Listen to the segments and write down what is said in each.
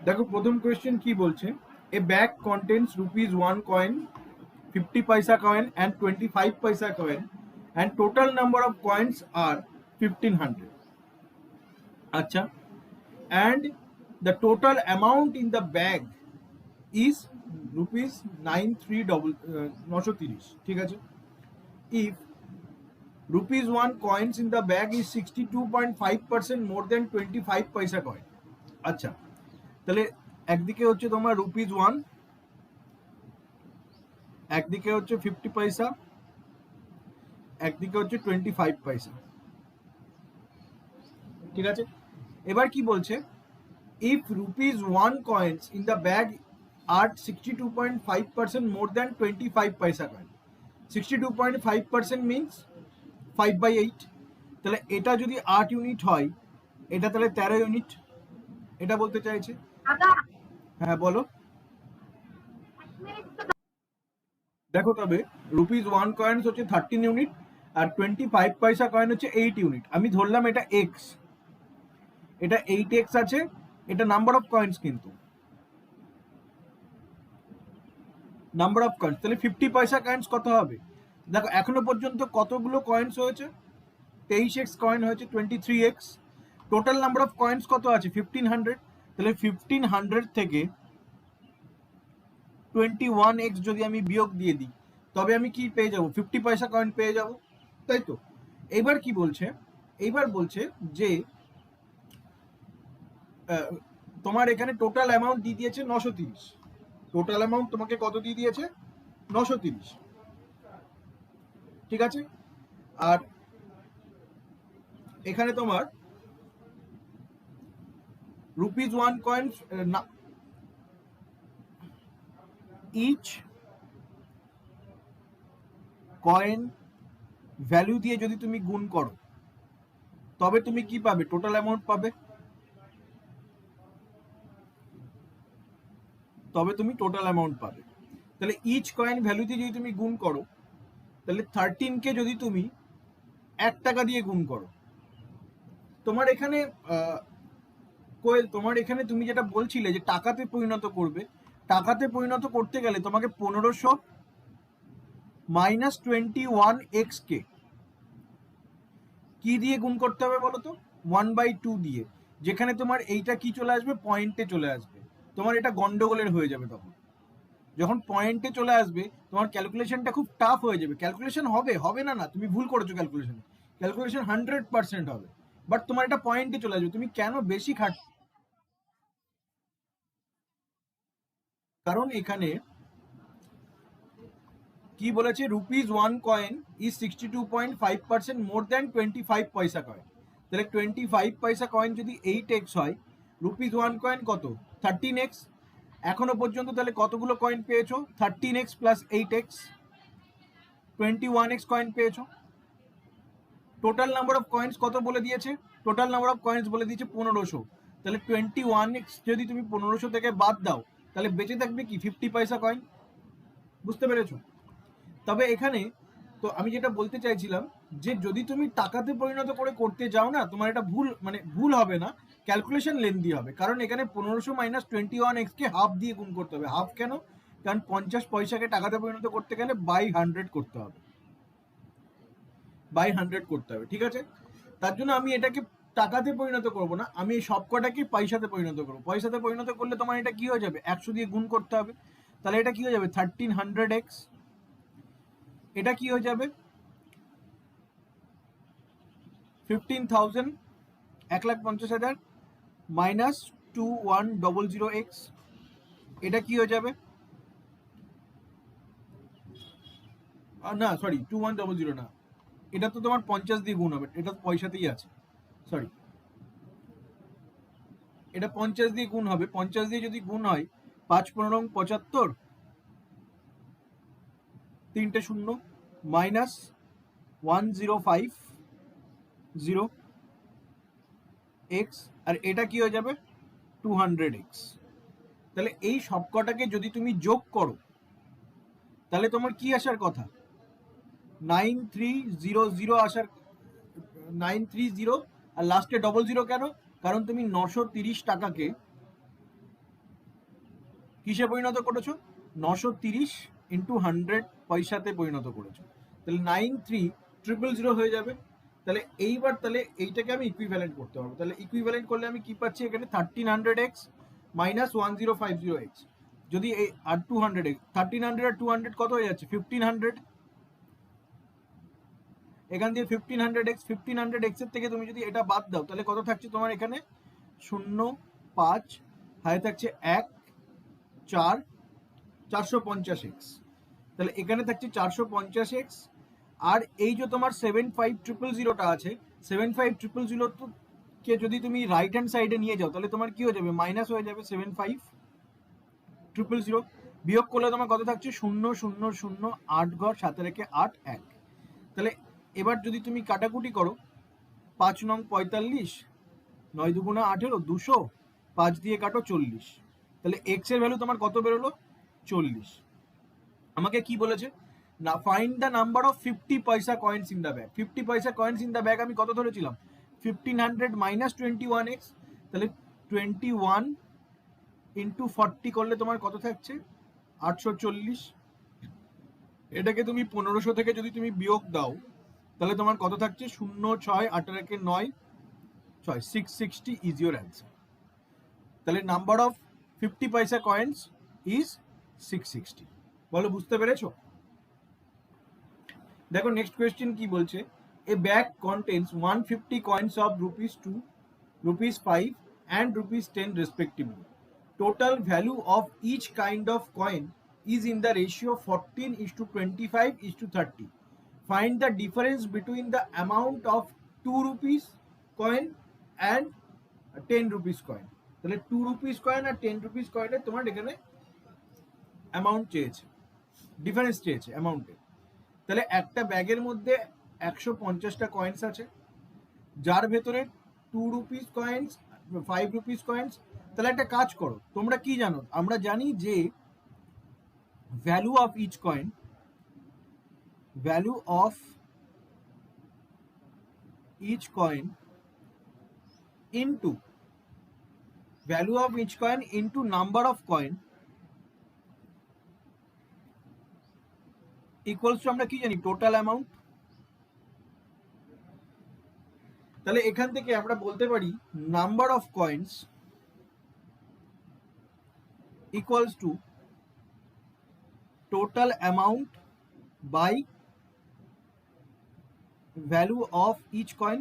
দেখো প্রথম কোয়েশ্চেন কি বলছে, a bag contains rupees 1 coin, 50 paisa coin and 25 paisa coin, and total number of coins are 1500. Acha, and the total amount in the bag is rupees 930, ঠিক আছে। If rupees 1 coins in the bag is 62.5% more than 25 paisa coin, আচ্ছা তাহলে একদিকে হচ্ছে তোমার rupees 1, একদিকে হচ্ছে 50 পয়সা, একদিকে হচ্ছে 25 পয়সা, ঠিক আছে। এবার কি বলছে, if rupees 1 coins in the bag আর 62.5% মোর দ্যান 25 পয়সা কয়েন, 62.5% মিনস 5/8, তাহলে এটা যদি 8 ইউনিট হয়, এটা তাহলে 13 ইউনিট, এটা বলতে চাইছে। হ্যাঁ বলো। দেখো তবে রুপিস 1 কয়েন্স হচ্ছে 13 ইউনিট আর 25 পয়সা কয়েন হচ্ছে 8 ইউনিট। আমি ধরলাম এটা এক্স, এটা 8x আছে, এটা নাম্বার অফ কয়েন্স, কিন্তু নাম্বার অফ কয়েন্স, তাহলে 50 পয়সা কয়েন্স কত হবে? দেখো এখনো পর্যন্ত কতগুলো কয়েন্স হয়েছে, 23x কয়েন হয়েছে, 23x। Total number of coins কত আছে? 1500। তাহলে 1500 থেকে 21x যদি আমি বিয়োগ দিয়ে দিই, তবে আমি কি পেয়ে যাব? 50 পয়সা কয়েন পেয়ে যাব, তাই তো। এইবার কি বলছে, এইবার বলছে যে তোমার এখানে টোটাল অ্যামাউন্ট দিয়ে দিয়েছে 930। টোটাল অ্যামাউন্ট তোমাকে কত দিয়ে দিয়েছে? 930, ঠিক আছে। আর এখানে তোমার rupees 1 coins, each coin value দিয়ে যদি তুমি গুণ করো, তবে তুমি কি পাবে? টোটাল অ্যামাউন্ট পাবে, তবে তুমি টোটাল অ্যামাউন্ট পাবে। তাহলে ইচ কয়েন ভ্যালু দিয়ে যদি তুমি গুণ করো, তাহলে 13কে যদি তুমি 1 টাকা দিয়ে গুণ করো, তোমার এখানে কোয়েল, তোমার এখানে তুমি যেটা বলছিলে যে টাকাতে পরিণত করবে, টাকাতে পরিণত করতে গেলে তোমাকে 1500 মাইনাস 21x কে কি দিয়ে গুণ করতে হবে বলো তো? 1/2 দিয়ে। যেখানে তোমার এইটা কি চলে আসবে? পয়েন্টে চলে আসবে। তোমার এটা গন্ডগোলের হয়ে যাবে তখন। যখন পয়েন্টে চলে আসবে, তোমার ক্যালকুলেশনটা খুব টাফ হয়ে যাবে। ক্যালকুলেশন হবে, হবে না, না তুমি ভুল করেছো ক্যালকুলেশন, ক্যালকুলেশন 100% হবে, বাট তোমার এটা পয়েন্টে চলে আসবে। তুমি কেন বেশি খাট, কারণ এখানে কি বলেছে, rupees 1 coin is 62.5% more than 25 পয়সা কয়েন। তাহলে 25 পয়সা কয়েন যদি 8x হয়, রুপিস 1 কয়েন কত? 13x। এখনো পর্যন্ত তাহলে কতগুলো কয়েন পেয়েছো? 13x plus 8x, 21x coin পেয়েছো। টোটাল নাম্বার অফ কয়েন্স কত বলে দিয়েছে? টোটাল নাম্বার অফ কয়েন্স বলে দিয়েছে 1500। তাহলে 21x যদি তুমি 1500 থেকে বাদ দাও, তাহলে বেঁচে থাকবে কি? 50 পয়সা কয়েন। বুঝতে পেরেছো? তবে এখানে তো আমি যেটা বলতে চাইছিলাম, যে যদি তুমি টাকাতে পরিণত করে করতে যাও না, তোমার এটা ভুল, মানে ভুল হবে না, ক্যালকুলেশন লেন্দি হবে। কারণ এখানে 1500 মাইনাস 21x কে হাফ দিয়ে গুণ করতে হবে। হাফ কেন? কারণ 50 পয়সাকে টাকাতে পরিণত করতে গেলে বাই 100 করতে হবে, বাই 100 করতে হবে, ঠিক আছে। তার জন্য আমি এটাকে টাকাতে পরিণত করব না, আমি এই সবকটাকে পয়সাতে পরিণত করবো। পয়সাতে পরিণত করলে তোমার এটা কি হয়ে যাবে? 100 দিয়ে গুণ করতে হবে। তাহলে এটা কি হয়ে যাবে? 1300x। এটা কি হয়ে যাবে? 15,000, 1,50,000 মাইনাস 2100x। এটা কি হয়ে যাবে? না সরি, 2100 না, এটা তো তোমার 50 দিয়ে গুণ হবে, এটা তো পয়সাতেই আছে, সরি, এটা 50 দিয়ে গুণ হবে। 50 দিয়ে যদি গুণ হয়, 5×15 75, 3টে 0 মাইনাস 1050 x, আর এটা কি হয়ে যাবে? 200x। তাহলে এই সবকটাকে যদি তুমি যোগ করো, তাহলে তোমার কি আসার কথা? 9300 আসার, 930। আর লাস্টে 00 কেন? কারণ তুমি 930 টাকাকে কিসে পরিণত করেছো? 930 ইন্টু 100 পয়সাতে পরিণত করেছো। তাহলে 93,000 হয়ে যাবে। তাহলে এইবার তাহলে এইটাকে আমি ইকুইভ্যালেন্ট করতে পারবো। তাহলে ইকুইভ্যালেন্ট করলে আমি কি পাচ্ছি এখানে? 1300x minus 1050x। যদি এই আর 200x, 1300 আর 200 কত হয়ে যাচ্ছে? 1500। এখান দিয়ে 1500x এর থেকে তুমি যদি এটা বাদ দাও তাহলে কত থাকছে তোমার এখানে? 0, 5, হাতে থাকছে 1, 4, 450x। তাহলে এখানে থাকছে 450x। আর এই যে তোমার 75,000টা আছে, 75,000 কে যদি তুমি রাইট হ্যান্ড সাইডে নিয়ে যাও তাহলে তোমার কি হয়ে যাবে? মাইনাস হয়ে যাবে 75,000। বিয়োগ করলে তোমার কত থাকছে? 0, 0, 0, 8 ঘর, সাথে রেখে 8, 1। তাহলে এবার যদি তুমি কাটাকুটি করো, 5 নং 45, 9 দুগুণা 18, 200, 5 দিয়ে কাটো 40। তাহলে এক্স এর ভ্যালু তোমার কত বেরোলো? 40। আমাকে কি বলেছে না? ফাইন্ড দ্য নাম্বার অফ 50 পয়সা কয়েন্স ইন দ্য ব্যাগ। 50 পয়সা কয়েন্স ইন দ্য ব্যাগ আমি কত ধরেছিলাম? 1500 মাইনাস 21x। তাহলে 21 ইন্টু 40 করলে তোমার কত থাকছে? 840। এটাকে তুমি 1500 থেকে যদি তুমি বিয়োগ দাও তাহলে তোমার কত থাকছে? 0, 6, 8 9, 6, 660 ইজ ইউর অ্যান্সার। তাহলে নাম্বার অফ 50 পয়সা কয়েন্স ইজ 660। বলো, বুঝতে পেরেছো? দেখো নেক্সট কোয়েশ্চেন কি বলছে। A bag contains 150 coins of ₹2, ₹5 and ₹10 respectively. Total value of each kind of coin is in the ratio 14:25:30. Find the difference between the amount of ₹2 coin and 10 rupees coin. তাহলে 2 rupees coin আর 10 rupees coin এর তোমার এখানে amount চেয়েছে, difference চেয়েছে অ্যামাউন্টে। তাহলে একটা ব্যাগের মধ্যে 150টা কয়েন্স আছে, যার ভেতরে 2 rupees কয়েন্স, 5 rupees কয়েন্স। তাহলে একটা কাজ করো, তোমরা কি জানো? আমরা জানি যে value of each coin, value of each coin into value of each coin into number of coin equals to আমরা কি জানি? Total amount. তাহলে এখান থেকে আমরা বলতে পারি number of coins equals to total amount by value of each coin.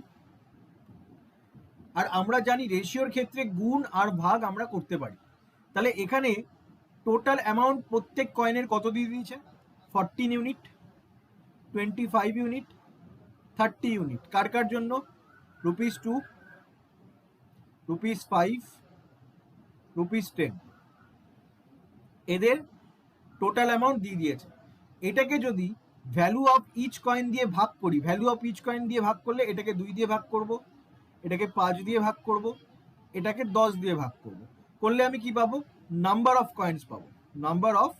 আর আমরা জানি রেশিওর ক্ষেত্রে গুণ আর ভাগ আমরা করতে পারি। তাহলে এখানে টোটাল অ্যামাউন্ট প্রত্যেক কয়েনের কত দিয়ে দিয়েছে? 14 ইউনিট, 25 ইউনিট, 30 ইউনিট। কার কার জন্য? ₹2, ₹5, ₹10। এদের টোটাল অ্যামাউন্ট দিয়ে দিয়েছে। এটাকে যদি ভ্যালু অফ ইচ কয়েন দিয়ে ভাগ করি, ভ্যালু অফ ইচ কয়েন দিয়ে ভাগ করলে এটাকে 2 দিয়ে ভাগ করব, এটাকে 5 দিয়ে ভাগ করব, এটাকে 10 দিয়ে ভাগ করব। করলে আমি কি পাবো? নাম্বার অফ কয়েন্স পাবো। নাম্বার অফ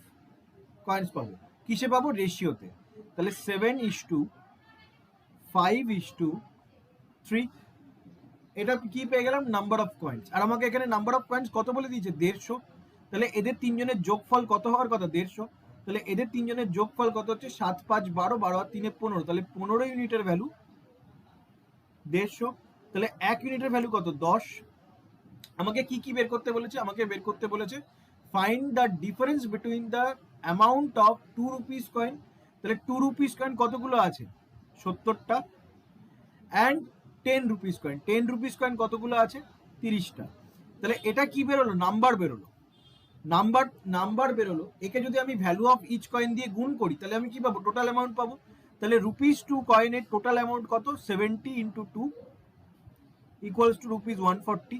কয়েন্স পাবো কিসে পাবো? রেশিওতে। তাহলে 7:5:3। এটা কি পেয়ে গেলাম? Number of coins. আর আমাকে এখানে নাম্বার অফ কয়েন্স কত বলে দিয়েছে? 150। তাহলে এদের তিনজনের যোগফল কত হওয়ার কথা? 150। তাহলে এদের তিনজনের যোগফল কত হচ্ছে? 7, 5, 12, 12 আর 3, 15। তাহলে 15 ইউনিটের ভ্যালু 150। তাহলে 1 ইউনিটের ভ্যালু কত? 10। আমাকে কি কি বের করতে বলেছে? আমাকে বের করতে বলেছে find the difference between the amount of 2 rupees coin. তাহলে 2 rupees কয়েন কতগুলো আছে? 70টা। And 10 rupees coin, 10 rupees coin কতগুলো আছে? 30টা। তাহলে এটা কি বেরোলো? নাম্বার বেরোলো। নাম্বার বেরোলো। একে যদি আমি ভ্যালু অফ ইচ কয়েন দিয়ে গুণ করি তাহলে আমি কি পাবো? টোটাল অ্যামাউন্ট পাবো। তাহলে ₹2 কয়েনের টোটাল অ্যামাউন্ট কত? 70 × 2 ইকুয়ালস টু ₹140।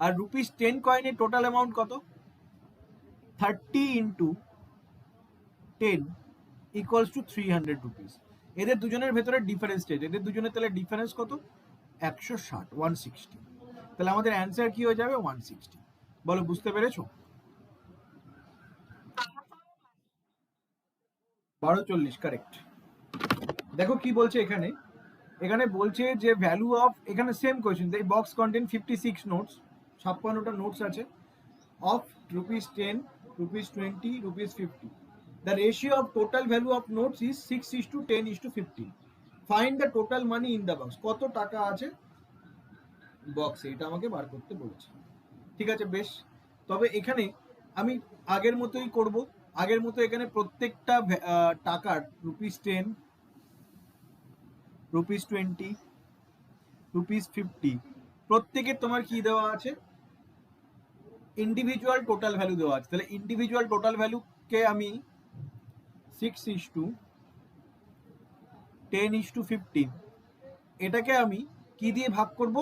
আর ₹10 কয়েনের টোটাল অ্যামাউন্ট কত? 30 × 10 ইকুয়ালস টু ₹300। এদের দুজনের ভেতরে ডিফারেন্স চেয়েছে। এদের দুজনের তাহলে ডিফারেন্স কত? 160, 160। তাহলে আমাদের অ্যান্সার কি হয়ে যাবে? 160। বলো, বুঝতে পেরেছো? 12:40 কারেক্ট। দেখো কি বলছে এখানে। এখানে বলছে যে ভ্যালু অফ, এখানে সেম কোয়েশ্চেন, এই বক্স কন্টেন্ট 56 নোটস, 56টা নোটস আছে। of rupees 10, rupees 20, rupees 50. The ratio of total value of notes is 6:10:15. Find the total money in the box. কত টাকা আছে বক্সে, এটা আমাকে বার করতে বলেছে। ঠিক আছে, বেশ। তবে এখানে আমি আগের মতোই করব। আগের মতো এখানে প্রত্যেকটা টাকার ₹10, ₹20, ₹50 প্রত্যেকের তোমার কি দেওয়া আছে, ইন্ডিভিজুয়াল টোটাল ভ্যালু দেওয়া আছে। তাহলে ইন্ডিভিজুয়াল টোটাল ভ্যালুকে আমি 6:10:15 এটাকে আমি কি দিয়ে ভাগ করব,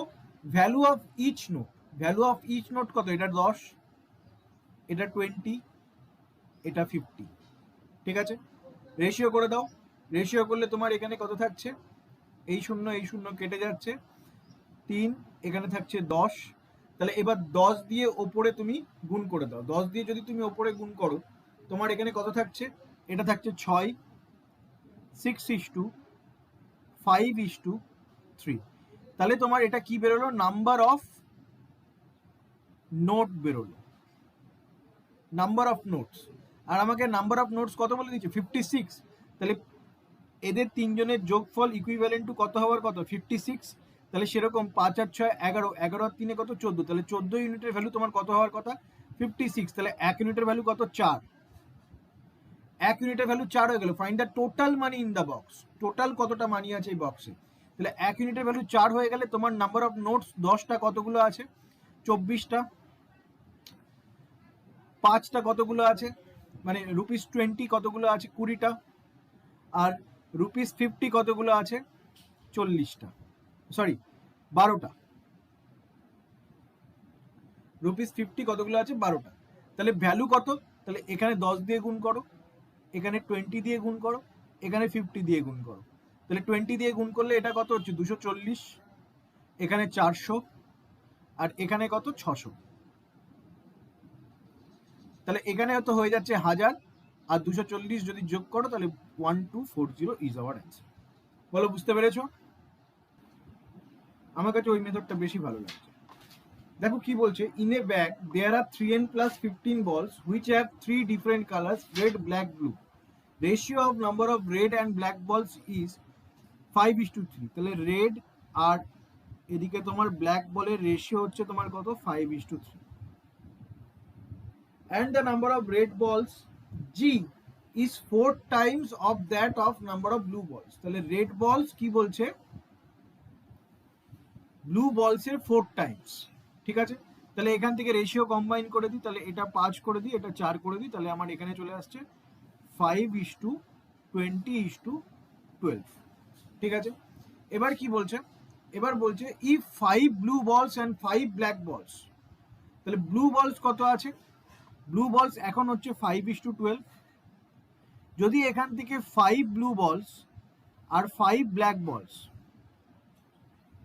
value of each note. Value of each note কত, এটা 10, এটা 20, এটা 50। ঠিক আছে, রেশিও করে দাও। রেশিও করলে তোমার এখানে কত থাকছে, এই শূন্য কেটে যাচ্ছে, 3, এখানে থাকছে 10। তাহলে এবার 10 দিয়ে ওপরে তুমি গুণ করে দাও। 10 দিয়ে যদি তুমি ওপরে গুণ করো, তোমার এখানে কত থাকছে, এটা থাকছে 6, 6:5:3। তাহলে তোমার এটা কি বেরোলো, নাম্বার অফ নোট বেরোলো, নাম্বার অফ নোটস। আর আমাকে নাম্বার অফ নোটস কত বলে দিচ্ছে, 56। তাহলে এদের তিনজনের যোগফল ইকুইভ্যালেন্ট টু কত হওয়ার কথা, 56। তাহলে সেরকম 5 আর 6 11, 11 আর 3 কত, 14। তাহলে 14 ইউনিটের ভ্যালু তোমার কত হওয়ার কথা, 56। তাহলে 1 ইউনিটের ভ্যালু কত, 4। 1 ইউনিটের ভ্যালু 4 হয়ে গেল। Find the total money in the box. Total কতটা মানি আছে এই বক্সে। তাহলে 1 ইউনিটের ভ্যালু 4 হয়ে গেলে তোমার নাম্বার অফ নোটস 10টা কতগুলো আছে, 24টা। 5টা কতগুলো আছে, মানে ₹20 কতগুলো আছে, 20টা। আর ₹50 কতগুলো আছে, 40টা, সরি 12টা। ₹50 কতগুলো আছে, 12টা। তাহলে ভ্যালু কত, তাহলে এখানে 10 দিয়ে গুণ করো, এখানে 20 দিয়ে গুণ করো, এখানে 50 দিয়ে গুণ করো। তাহলে 20 দিয়ে গুণ করলে এটা কত হচ্ছে, 240, এখানে 400, আর এখানে কত, 600। তাহলে এখানে তো হয়ে যাচ্ছে 1000, আর 240 যদি যোগ করো তাহলে 1240 ইজ আওয়ার অ্যান্সার। বলো, বুঝতে পেরেছো? আমার কাছে ওই মেথডটা বেশি ভালো লাগছে। দেখো কি বলছে, in a bag there are 3n + 15 balls which have 3 different colors, red, black, blue. Ratio of number of red and black balls is 5:3. তাহলে রেড আর এদিকে তোমার ব্ল্যাক বলের রেশিও হচ্ছে তোমার কত, 5:3। and the number of red balls G is 4 times of that of number of blue balls. তাহলে red বলস কি বলছে, ব্লু বলস এর 4 টাইমস। ঠিক আছে, তাহলে এখান থেকে রেশিও কম্বাইন করে দিই, তাহলে এটা 5 করে দিই, এটা 4 করে দিই, তাহলে আমার এখানে চলে আসছে 5:20:12। ঠিক আছে, এবার কি বলছে, এবার বলছে ইফ 5 ব্লু বলস অ্যান্ড 5 ব্ল্যাক বলস। তাহলে ব্লু বলস কত আছে, ব্লু বলস এখন হচ্ছে 5:12। যদি এখান থেকে 5 ব্লু বলস আর 5 ব্ল্যাক বলস,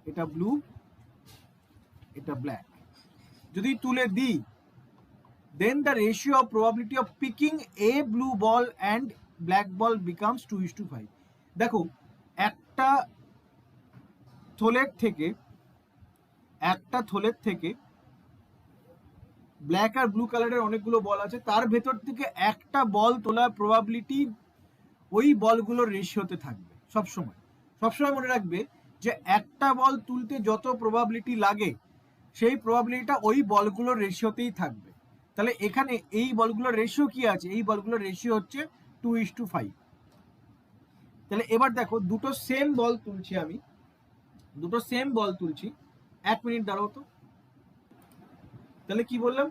এটা ব্লু এটা ব্ল্যাক, যদি তুলে দিই, then the ratio of probability of picking a blue ball and black ball becomes 2:5. দেখো, একটা থলের থেকে ব্ল্যাক আর ব্লু কালারের অনেকগুলো বল আছে, তার ভেতর থেকে একটা বল তোলার প্রবাবিলিটি ওই বলগুলোর রেশিওতে থাকবে সবসময়। সবসময় মনে রাখবে যে একটা বল তুলতে যত প্রবাবিলিটি লাগে, সেই প্রবাবিলিটিটা ওই বলগুলোর রেশিওতেই থাকবে। তাহলে এখানে এই বলগুলোর রেশিও কি আছে, এই বলগুলোর রেশিও হচ্ছে 2:5। তাহলে এবার দেখো, দুটো সেম বল তুলছি আমি, দুটো সেম বল তুলছি। 1 মিনিট দাঁড়াও তো। তাহলে কি বললাম,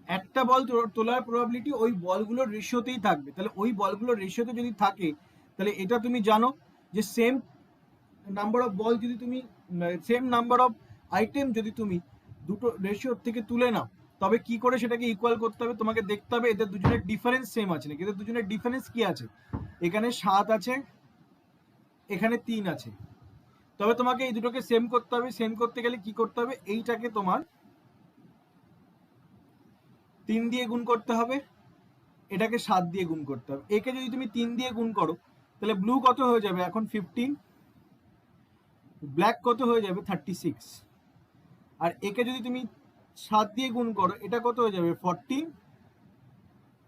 একটা বল তোলার প্রবাবিলিটি ওই বলগুলোর রেশিওতেই থাকবে। তাহলে ওই বলগুলোর রেশিওতে যদি থাকে, তাহলে এটা তুমি জানো যে সেম নাম্বার অফ বল যদি তুমি, সেম নাম্বার অফ আইটেম যদি তুমি দুটো রেশিও থেকে তুলে নাও, তবে কি করে সেটাকে ইকুয়াল করতে হবে, তোমাকে দেখতে হবে এদের দুজনের ডিফারেন্স সেম আছে নাকি। এদের দুজনের ডিফারেন্স কি আছে, এখানে 7 আছে, এখানে 3 আছে। তবে তোমাকে এই দুটোকে সেম করতে হবে। সেম করতে গেলে কি করতে হবে, এইটাকে তোমার 3 দিয়ে গুণ করতে হবে, এটাকে 7 দিয়ে গুণ করতে হবে। একে যদি তুমি 3 দিয়ে গুণ করো, তাহলে ব্লু কত হয়ে যাবে এখন, 15, ব্ল্যাক কত হয়ে যাবে, 36। আর একে যদি তুমি 7 দিয়ে গুণ করো, এটা কত হয়ে যাবে 40,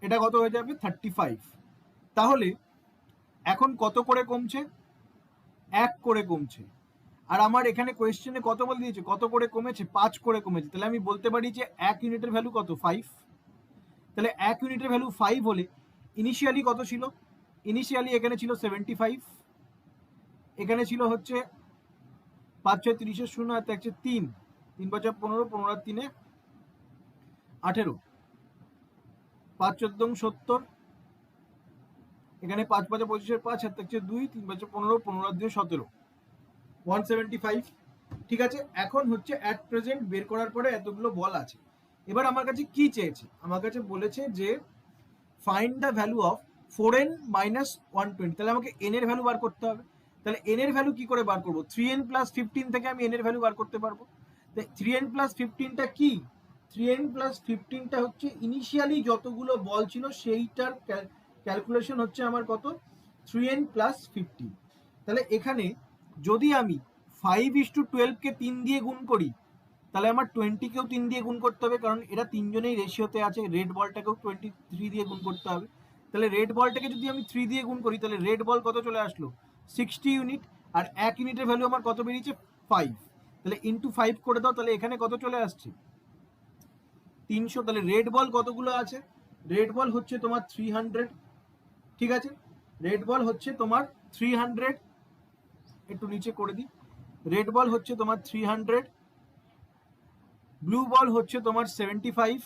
এটা কত হয়ে যাবে 35। তাহলে এখন কত করে কমছে, 1 করে কমছে। আর আমার এখানে কোয়েশ্চেনে কত বলে দিয়েছে, কত করে কমেছে, 5 করে কমেছে। তাহলে আমি বলতে পারি যে 1 ইউনিটের ভ্যালু কত, 5। তাহলে 1 ইউনিটের ভ্যালু 5 হলে ইনিশিয়ালি কত ছিল, ইনিশিয়ালি এখানে ছিল 75, এখানে ছিল হচ্ছে 5 6 30 শূন্য, আর হচ্ছে 3 3 5 15, 15 আর 3 18, 5 14 70, এখানে 5 5 25 5, আর হচ্ছে 2 3 5 15, 15 আর 2 17, 175। ঠিক আছে, এখন হচ্ছে অ্যাট প্রেজেন্ট বের করার পরে এতগুলো বল আছে। এবার আমার কাছে কি চেয়েছে, আমার কাছে বলেছে যে find the value of 4n minus 120। তাহলে আমাকে n এর ভ্যালু বার করতে হবে। তাহলে n এর ভ্যালু কি করে বার করবো, 3n প্লাস 15 থেকে আমি n এর ভ্যালু বার করতে পারবো। 3n প্লাস 15টা কি, 3n প্লাস 15টা হচ্ছে ইনিশিয়ালি যতগুলো বল ছিল সেইটার ক্যালকুলেশন হচ্ছে আমার কত, 3n প্লাস 15। তাহলে এখানে যদি আমি 5:12 কে 3 দিয়ে গুণ করি, তাহলে আমার 20 কেও 3 দিয়ে গুণ করতে হবে, কারণ এরা তিনজনেই রেশিওতে আছে। রেড বলটাকেও 23 দিয়ে গুণ করতে হবে। তাহলে রেড বলটাকে যদি আমি 3 দিয়ে গুণ করি, তাহলে রেড বল কত চলে আসলো, 60 ইউনিট। আর 1 ইউনিটের ভ্যালু আমার কত বেরিয়েছে, 5। তাহলে ইন্টু 5 করে দাও, তাহলে এখানে কত চলে আসছে, 300। তাহলে রেড বল কতগুলো আছে, রেড বল হচ্ছে তোমার 300। ঠিক আছে, রেড বল হচ্ছে তোমার 300, একটু নিচে করে দিই। রেড বল হচ্ছে তোমার 300, ব্লু বল হচ্ছে তোমার 75,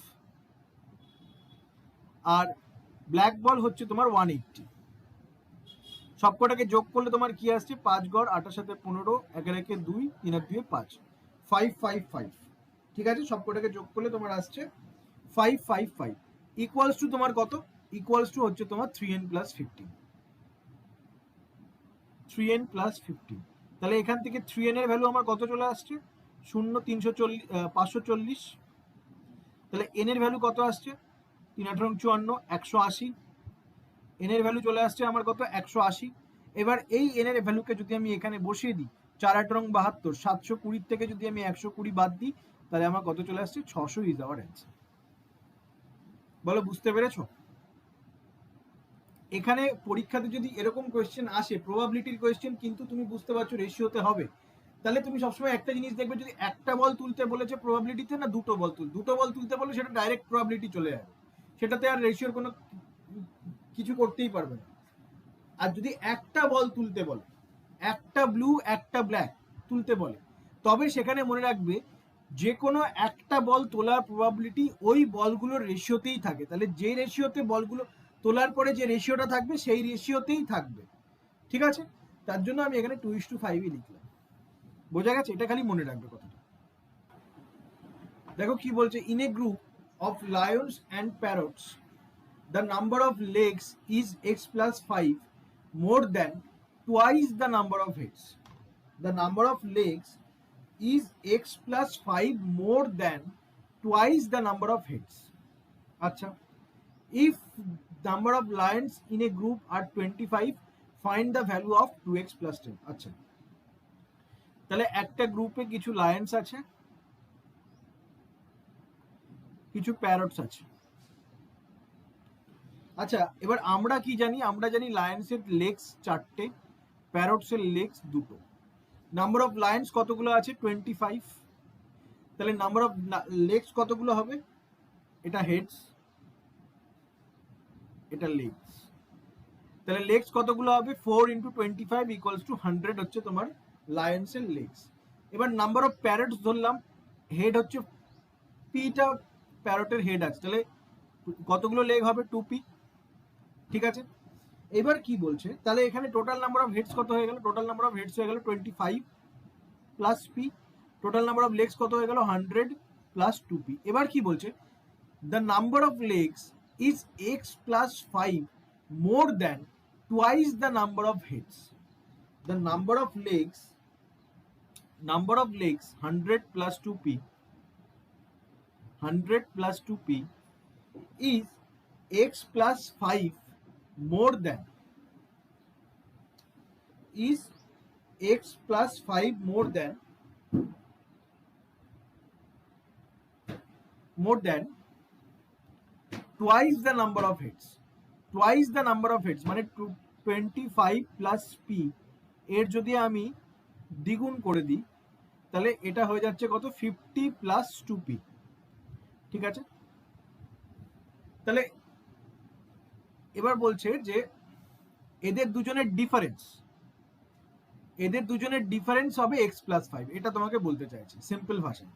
আর ব্ল্যাক বল হচ্ছে তোমার 180। সবকটাকে যোগ করলে তোমার কি আসছে, 5 গড় 8 সাথে 15, 1 একে 2, 3 আর 2 5, 555। ঠিক আছে, সবকটাকে যোগ করলে তোমার আসছে 555 ইকুয়ালস টু তোমার কত, ইকুয়ালস টু হচ্ছে তোমার 3n প্লাস 15, 3n প্লাস 15। তাহলে এখান থেকে 3n এর ভ্যালু আমার কত চলে আসছে, 0 340 540। তাহলে n এর ভ্যালু কত আসছে, 3 18 54, 180। n এর ভ্যালু চলে আসছে আমার কত, 180। এবার এই n এর ভ্যালুকে যদি আমি এখানে বসিয়ে দিই, 4 18 72, 720 থেকে যদি আমি 120 বাদ দিই, তাহলে আমার কত চলে আসছে, 600 ইজ আওয়ার অ্যান্সার। বলো বুঝতে পেরেছো? এখানে পরীক্ষাতে যদি এরকম কোয়েশ্চেন আসে, প্রবাবিলিটির কোয়েশ্চেন, কিন্তু তুমি বুঝতে পারছো রেশিওতে হবে, তাহলে তুমি সবসময় একটা জিনিস দেখবে, যদি একটা বল তুলতে বলেছে প্রবাবিলিটিতে, না দুটো বল তুলতে বলে, সেটা ডাইরেক্ট প্রবাবিলিটি চলে যাবে, সেটাতে আর রেশিওর কোনো কিছু করতেই পারবে না। আর যদি একটা বল তুলতে বলে, একটা ব্লু একটা ব্ল্যাক তুলতে বলে, তবে সেখানে মনে রাখবে যে কোনো একটা বল তোলার প্রবাবিলিটি ওই বলগুলোর রেশিওতেই থাকে। তাহলে যে রেশিওতে বলগুলো তোলার পরে যে রেশিওটা থাকবে সেই রেশিওতেই থাকবে। ঠিক আছে, তার জন্য আমি এখানে 2:5 লিখলাম। বোঝা গেছে? এটা খালি মনে রাখবে কথাটা। দেখো কি বলছে, in A group of Lions and parrots the number of legs is x plus 5 more than twice the number of heads. The number of legs is x plus 5 more than twice the number of heads. Acha. If number of lions in a group are 25, find the value of 2x plus 10. আচ্ছা, তাহলে একটা গ্রুপে কিছু Lions আছে, কিছু parrots আছে। আচ্ছা, এবার আমরা কি জানি, আমরা জানি লায়ন্সের লেগস 4টে, প্যারটসের লেগস 2টো। নাম্বার অফ লায়ন্স কতগুলো আছে, 25। তাহলে নাম্বার অফ লেগস কতগুলো হবে, এটা হেডস, এটা লেগস। তাহলে লেগস কতগুলো হবে, 4 × 25 = 100 হচ্ছে তোমার লায়ন্সের লেগস। এবার নাম্বার অফ প্যারটস ধরলাম, হেড হচ্ছে পিটা প্যারটের হেড আছে, তাহলে কতগুলো লেগ হবে, 2p। ঠিক আছে, এবার কি বলছে, তাহলে এখানে টোটাল নাম্বার অফ হেডস কত হয়ে গেল, টোটাল নাম্বার অফ হেডস হয়ে গেল 25 plus p, total number of legs কত হয়ে গেল, 100 প্লাস 2p। এবার কি বলছে, the number of legs is x plus 5 more than twice the number of heads. The number of legs 100 plus 2p, 100 plus 2p is x plus 5 more than, is x plus 5 more than more than twice the number of heads, twice the number of heads মানে 25 plus P এর যদি আমি দ্বিগুণ করে দিই তাহলে এটা হয়ে যাচ্ছে কত 50 প্লাস 2p। ঠিক আছে, তাহলে এবার বলছে যে এদের দুজনের ডিফারেন্স হবে x প্লাস 5, এটা তোমাকে বলতে চাইছি সিম্পল ভাষায়।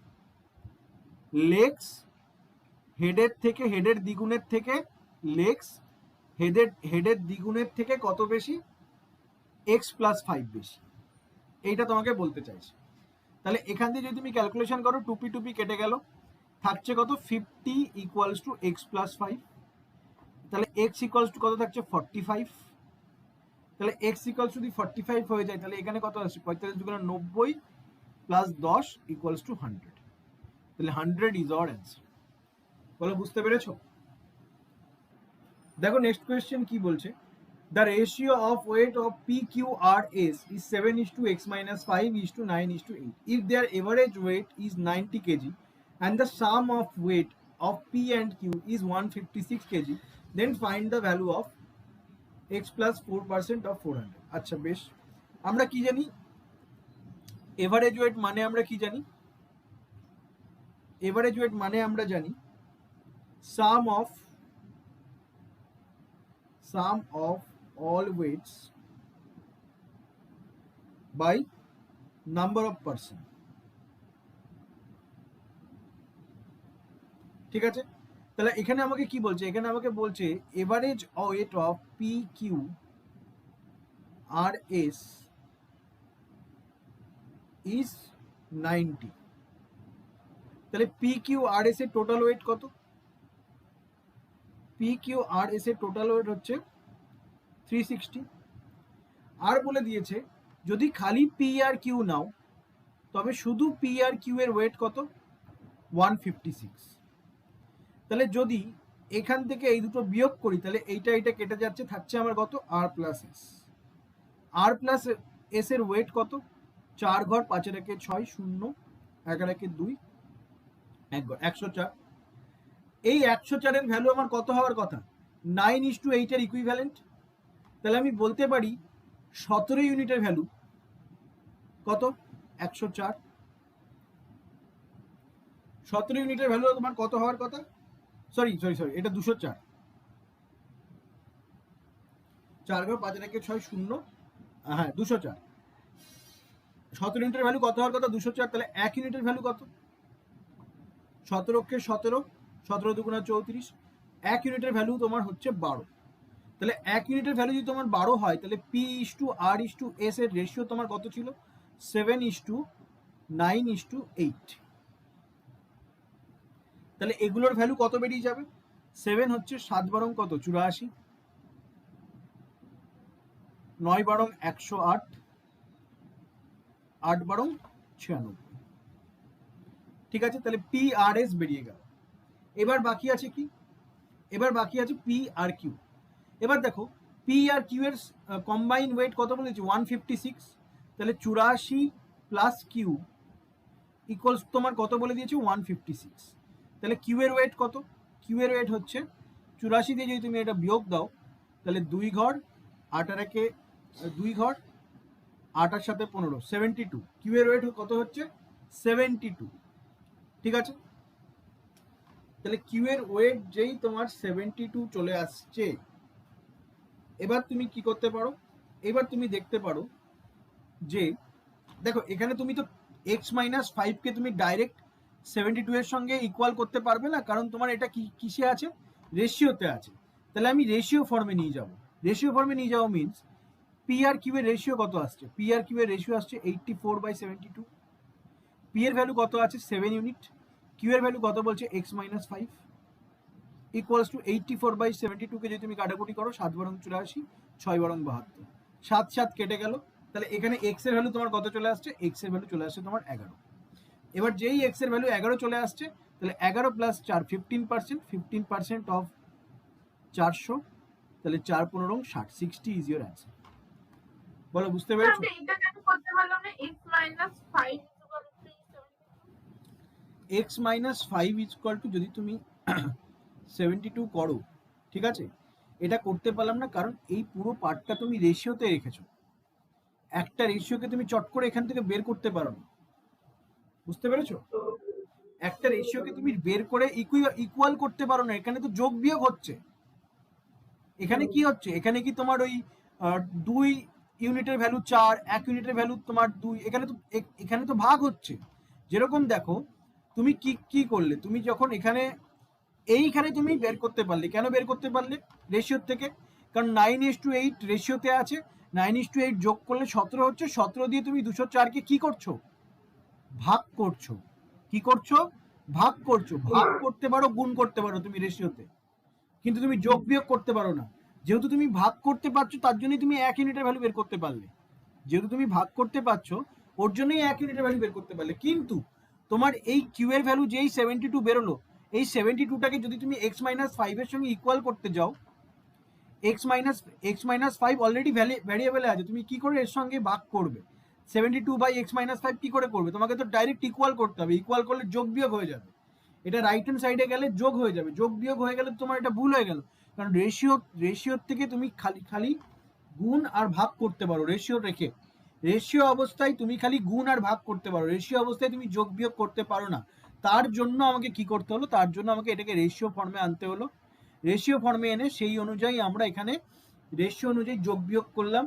লেগস হেডের থেকে, হেডের দ্বিগুণের থেকে লেগস হেডের দ্বিগুণের থেকে কত বেশি, x প্লাস 5 বেশি, এইটা তোমাকে বলতে চাইছি। তাহলে এখান থেকে যদি তুমি ক্যালকুলেশন করো 2p কেটে গেল, থাকছে কত 50 ইকুয়ালস টু x প্লাস 5, তাহলে x ইকুয়ালস টু কত থাকছে 45, তাহলে x ইকুয়ালস টু যদি 45 হয়ে যায় তাহলে এখানে কত আসছে 45 দুগুণে 90 প্লাস 10 ইকুয়ালস টু 100, তাহলে 100 ইজ আওয়ার অ্যান্সার। বলো বুঝতে পেরেছো? দেখো নেক্সট কোয়েশ্চেন কি বলছে, the ratio of weight of PQRS is 7:x minus 5:9:8 if their average weight is 90 kg and the sum of weight of P and Q is 156 kg, then find the value of x plus 4% of 400। আচ্ছা বেশ, আমরা কি জানি average wait মানে, আমরা কি জানি average wait মানে আমরা জানি sum of all weights by number of person। ঠিক আছে, তাহলে এখানে আমাকে কি বলছে, এখানে আমাকে বলছে average weight of PQRS is 90, তাহলে PQRS এর টোটাল ওয়েট কত, PQRS এর টোটাল ওয়েট হচ্ছে 360। আর বলে দিয়েছে যদি খালি P আর Q নাও তবে শুধু P আর Q এর ওয়েট কত 156। তাহলে যদি এখান থেকে এই দুটো বিয়োগ করি তাহলে এইটা কেটে যাচ্ছে, থাকছে আমার কত R প্লাস এস। আর প্লাস এস এর ওয়েট কত 4 ঘর 5 এর একে 6 0 11 একে 2 1 ঘর 104। এই 104 এর ভ্যালু আমার কত হওয়ার কথা 9:8 এর ইকুইভ্যালেন্ট, তাহলে আমি বলতে পারি 17 ইউনিটের ভ্যালু কত 104। 17 ইউনিটের ভ্যালু তোমার কত হওয়ার কথা, সরি এটা 204, 4 ঘর 5 এর একে 6 0 হ্যাঁ 204। 17 ইউনিটের ভ্যালু কত হওয়ার কথা 204, তাহলে 1 ইউনিটের ভ্যালু কত 17 কে 17 17 দুগুণা 34, 1 ইউনিটের ভ্যালু তোমার হচ্ছে 12। তাহলে 1 ইউনিটের ভ্যালু যদি তোমার 12 হয় তাহলে P/R/S এর রেশিও তোমার কত ছিল 7:9:8। তাহলে এগুলোর ভ্যালু কত বেরিয়ে যাবে, 7 হচ্ছে 7 বারং কত 84, 9 বারং 108, 8 বারং 96। ঠিক আছে, তাহলে PRS বেরিয়ে গেল। এবার বাকি আছে কি, এবার বাকি আছে P আর Q। এবার দেখো P আর Q এর কম্বাইন ওয়েট কত বলেছি 156, তাহলে 84 প্লাস Q ইকুয়ালস তোমার কত বলে দিয়েছে 156। তাহলে Q এর ওয়েট কত, Q এর ওয়েট হচ্ছে 84 দিয়ে যদি তুমি এটা বিয়োগ দাও তাহলে 2 ঘর 8 আর একে 2 ঘর 8 আর সাথে 15 72। Q এর ওয়েট কত হচ্ছে 72। ঠিক আছে, তাহলে Q এর ওয়েট যেই তোমার 72 চলে আসছে, এবার তুমি কি করতে পারো, এবার তুমি দেখতে পারো যে দেখো এখানে তুমি তো x মাইনাস 5 কে তুমি ডাইরেক্ট 72 এর সঙ্গে ইকুয়াল করতে পারবে না, কারণ তোমার এটা কিসে আছে রেশিওতে আছে। তাহলে আমি রেশিও ফর্মে নিয়ে যাব, রেশিও ফর্মে নিয়ে যাওয়া মিন্স P আর Q এর রেশিও কত আসছে, P আর Q এর রেশিও আসছে 84/72। P এর ভ্যালু কত আছে 7 ইউনিট, Q এর ভ্যালু কত বলছে x মাইনাস 5 ইকুয়ালস টু 84/72 কে যদি তুমি কাটাকুটি করো 7 বারং 84 6 বারং 72, 7 7 কেটে গেল। তাহলে এখানে x এর ভ্যালু তোমার কত চলে আসছে, x এর ভ্যালু চলে আসছে তোমার 11। এবার যেই x এর ভ্যালু 11 চলে আসছে তাহলে 11 প্লাস 4 15% অফ 400, তাহলে 4 15 60 60 ইজ ইওর অ্যান্সার। বলো বুঝতে পেরেছো? এটা কেন করতে পারলাম না x - 5 = 372? X minus five equal two, যদি তুমি 72 করো, ঠিক আছে, এটা করতে পারলাম না কারণ এই পুরো পার্টটা তুমি রেশিওতে রেখেছো। একটা রেশিওকে তুমি চট করে এখান থেকে বের করতে পারো না, বুঝতে পেরেছো? একটা রেশিওকে তুমি বের করে ইকুয়াল করতে পারো না, এখানে তো যোগ বিয়োগ হচ্ছে। এখানে কি হচ্ছে, এখানে কি তোমার ওই 2 ইউনিটের ভ্যালু 4, 1 ইউনিটের ভ্যালু তোমার 2, এখানে তো ভাগ হচ্ছে। যেরকম দেখো, তুমি কি কি করলে, তুমি যখন এখানে এইখানে তুমি বের করতে পারলে, কেন বের করতে পারলে রেশিওর থেকে? কারণ 9:8 রেশিওতে আছে, 9:8 যোগ করলে 17 হচ্ছে, 17 দিয়ে তুমি 204কে কি করছো, ভাগ করছো। কি করছো, ভাগ করছো। ভাগ করতে পারো, গুণ করতে পারো তুমি রেশিওতে, কিন্তু তুমি যোগ বিয়োগ করতে পারো না। যেহেতু তুমি ভাগ করতে পারছো, তার জন্যই তুমি 1 ইউনিটের ভ্যালু বের করতে পারলে। যেহেতু তুমি ভাগ করতে পারছো, ওর জন্যই 1 ইউনিটের ভ্যালু বের করতে পারলে। কিন্তু তোমার এই কিউ এর ভ্যালু যেই 72 বেরোলো, এই 72টাকে যদি তুমি এক্স মাইনাস ফাইভের সঙ্গে ইকুয়াল করতে যাও, এক্স মাইনাস ফাইভ অলরেডি ভ্যারিয়েবলে আছে, তুমি কি করে এর সঙ্গে ভাগ করবে? 72/x-5 কি করে করবে? তোমাকে তো ডাইরেক্ট ইকুয়াল করতে হবে। ইকুয়াল করলে যোগ বিয়োগ হয়ে যাবে। এটা রাইট হ্যান্ড সাইডে গেলে যোগ হয়ে যাবে, যোগ বিয়োগ হয়ে গেলে তোমার এটা ভুল হয়ে গেল। কারণ রেশিওর থেকে তুমি খালি গুণ আর ভাগ করতে পারো। রেশিও রেখে, রেশিও অবস্থায় তুমি খালি গুণ আর ভাগ করতে পারো, রেশিও অবস্থায় তুমি যোগ বিয়োগ করতে পারো না। তার জন্য আমাকে কি করতে হলো, তার জন্য আমাকে এটাকে রেশিও ফর্মে আনতে হলো। রেশিও ফর্মে এনে সেই অনুযায়ী আমরা এখানে রেশিও অনুযায়ী যোগ বিয়োগ করলাম,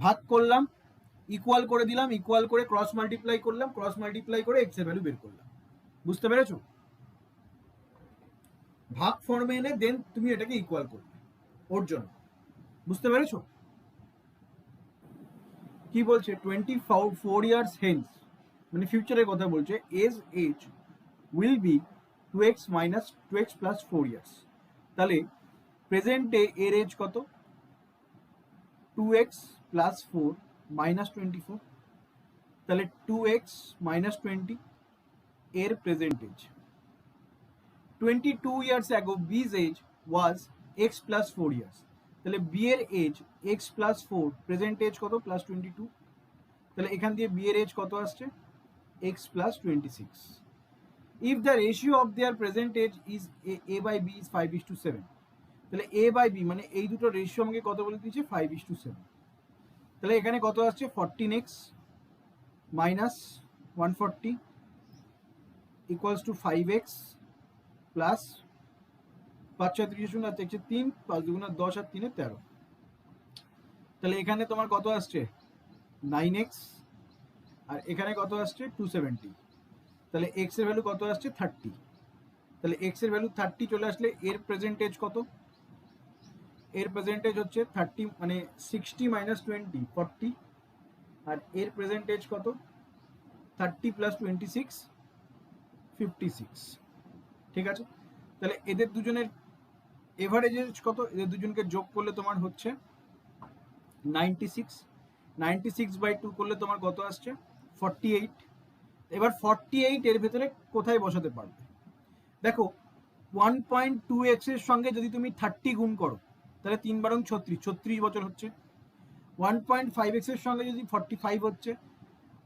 ভাগ করলাম, ইকুয়াল করে দিলাম, ইকুয়াল করে ক্রস মাল্টিপ্লাই করলাম, ক্রস মাল্টিপ্লাই করে এক্স এর ভ্যালু বের করলাম। বুঝতে পেরেছো? ভাগ ফর্মে এনে দেন তুমি এটাকে ইকুয়াল করবে ওর জন্য। বুঝতে পেরেছো? কি বলছে, 24 ইয়ার্স হেন্স, মানে ফিউচারের কথা বলছে, age will be 2x minus 2x plus 4 years. তাহলে প্রেজেন্টে এর এজ কত? 2x plus 4 minus 24। তাহলে 2x মাইনাস 20 এর present age. 22 years ago B's age was x plus 4 years. তাহলে B এর age x plus 4, present age কত? প্লাস 22। তাহলে এখান দিয়ে B এর এজ কত আসছে? x plus 26. If the ratio of their present age is a by b is 5:7, তাহলে a by b মানে এই দুটো রেশিও আমাকে কত বলে দিয়েছে? 5:7। তাহলে এখানে কত আসছে? 14x minus 140 equals to 5x plus 5 6 30 আর 3 5 2 10 আর 3 13। তাহলে এখানে তোমার কত আসছে? 9x, আর এখানে কত আসছে? 270। তাহলে x এর ভ্যালু কত আসছে? 30। তাহলে x এর ভ্যালু 30 চলে আসলে এর প্রেজেন্ট এজ কত? এর প্রেজেন্ট এজ হচ্ছে 30, মানে 60 minus 20 40, আর এর প্রেজেন্ট এজ কত? 30 plus 26 56। ঠিক আছে? তাহলে এদের দুজনের এভারেজ এজ কত? এদের দুজনকে যোগ করলে তোমার হচ্ছে 96। 96/2 করলে তোমার কত আসছে? 48। এবার 48 এর ভেতরে কোথায় বসাতে পারবে? দেখো, 1.2x এর সঙ্গে যদি তুমি 30 গুণ করো, তাহলে 3 বারং 36, 36 বছর হচ্ছে। 1.5x এর সঙ্গে যদি 45 হচ্ছে,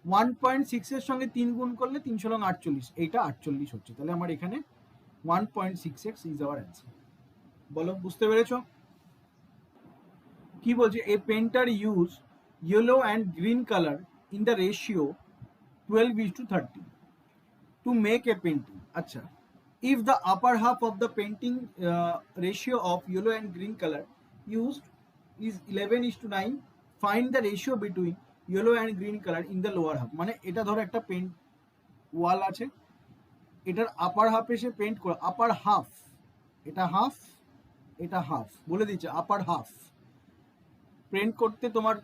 1.6 এর সঙ্গে 3 গুণ করলে 3 × 48, এইটা 48 হচ্ছে। তাহলে আমার এখানে 1.6x ইজ আওয়ার অ্যান্সার। বলো, বুঝতে পেরেছো? কি বলছে, a painter use yellow and green colour in the ratio 12:30 to make a painting. আচ্ছা, if the upper half of the painting ratio of yellow and green color used is 11:9, find the ratio between yellow and green color in the lower half। মানে এটা ধরো একটা paint ওয়াল আছে, এটার আপার হাফে সে paint করে, আপার half, এটা হাফ, এটা হাফ, বলে দিচ্ছে আপার হাফ পেন্ট করতে তোমার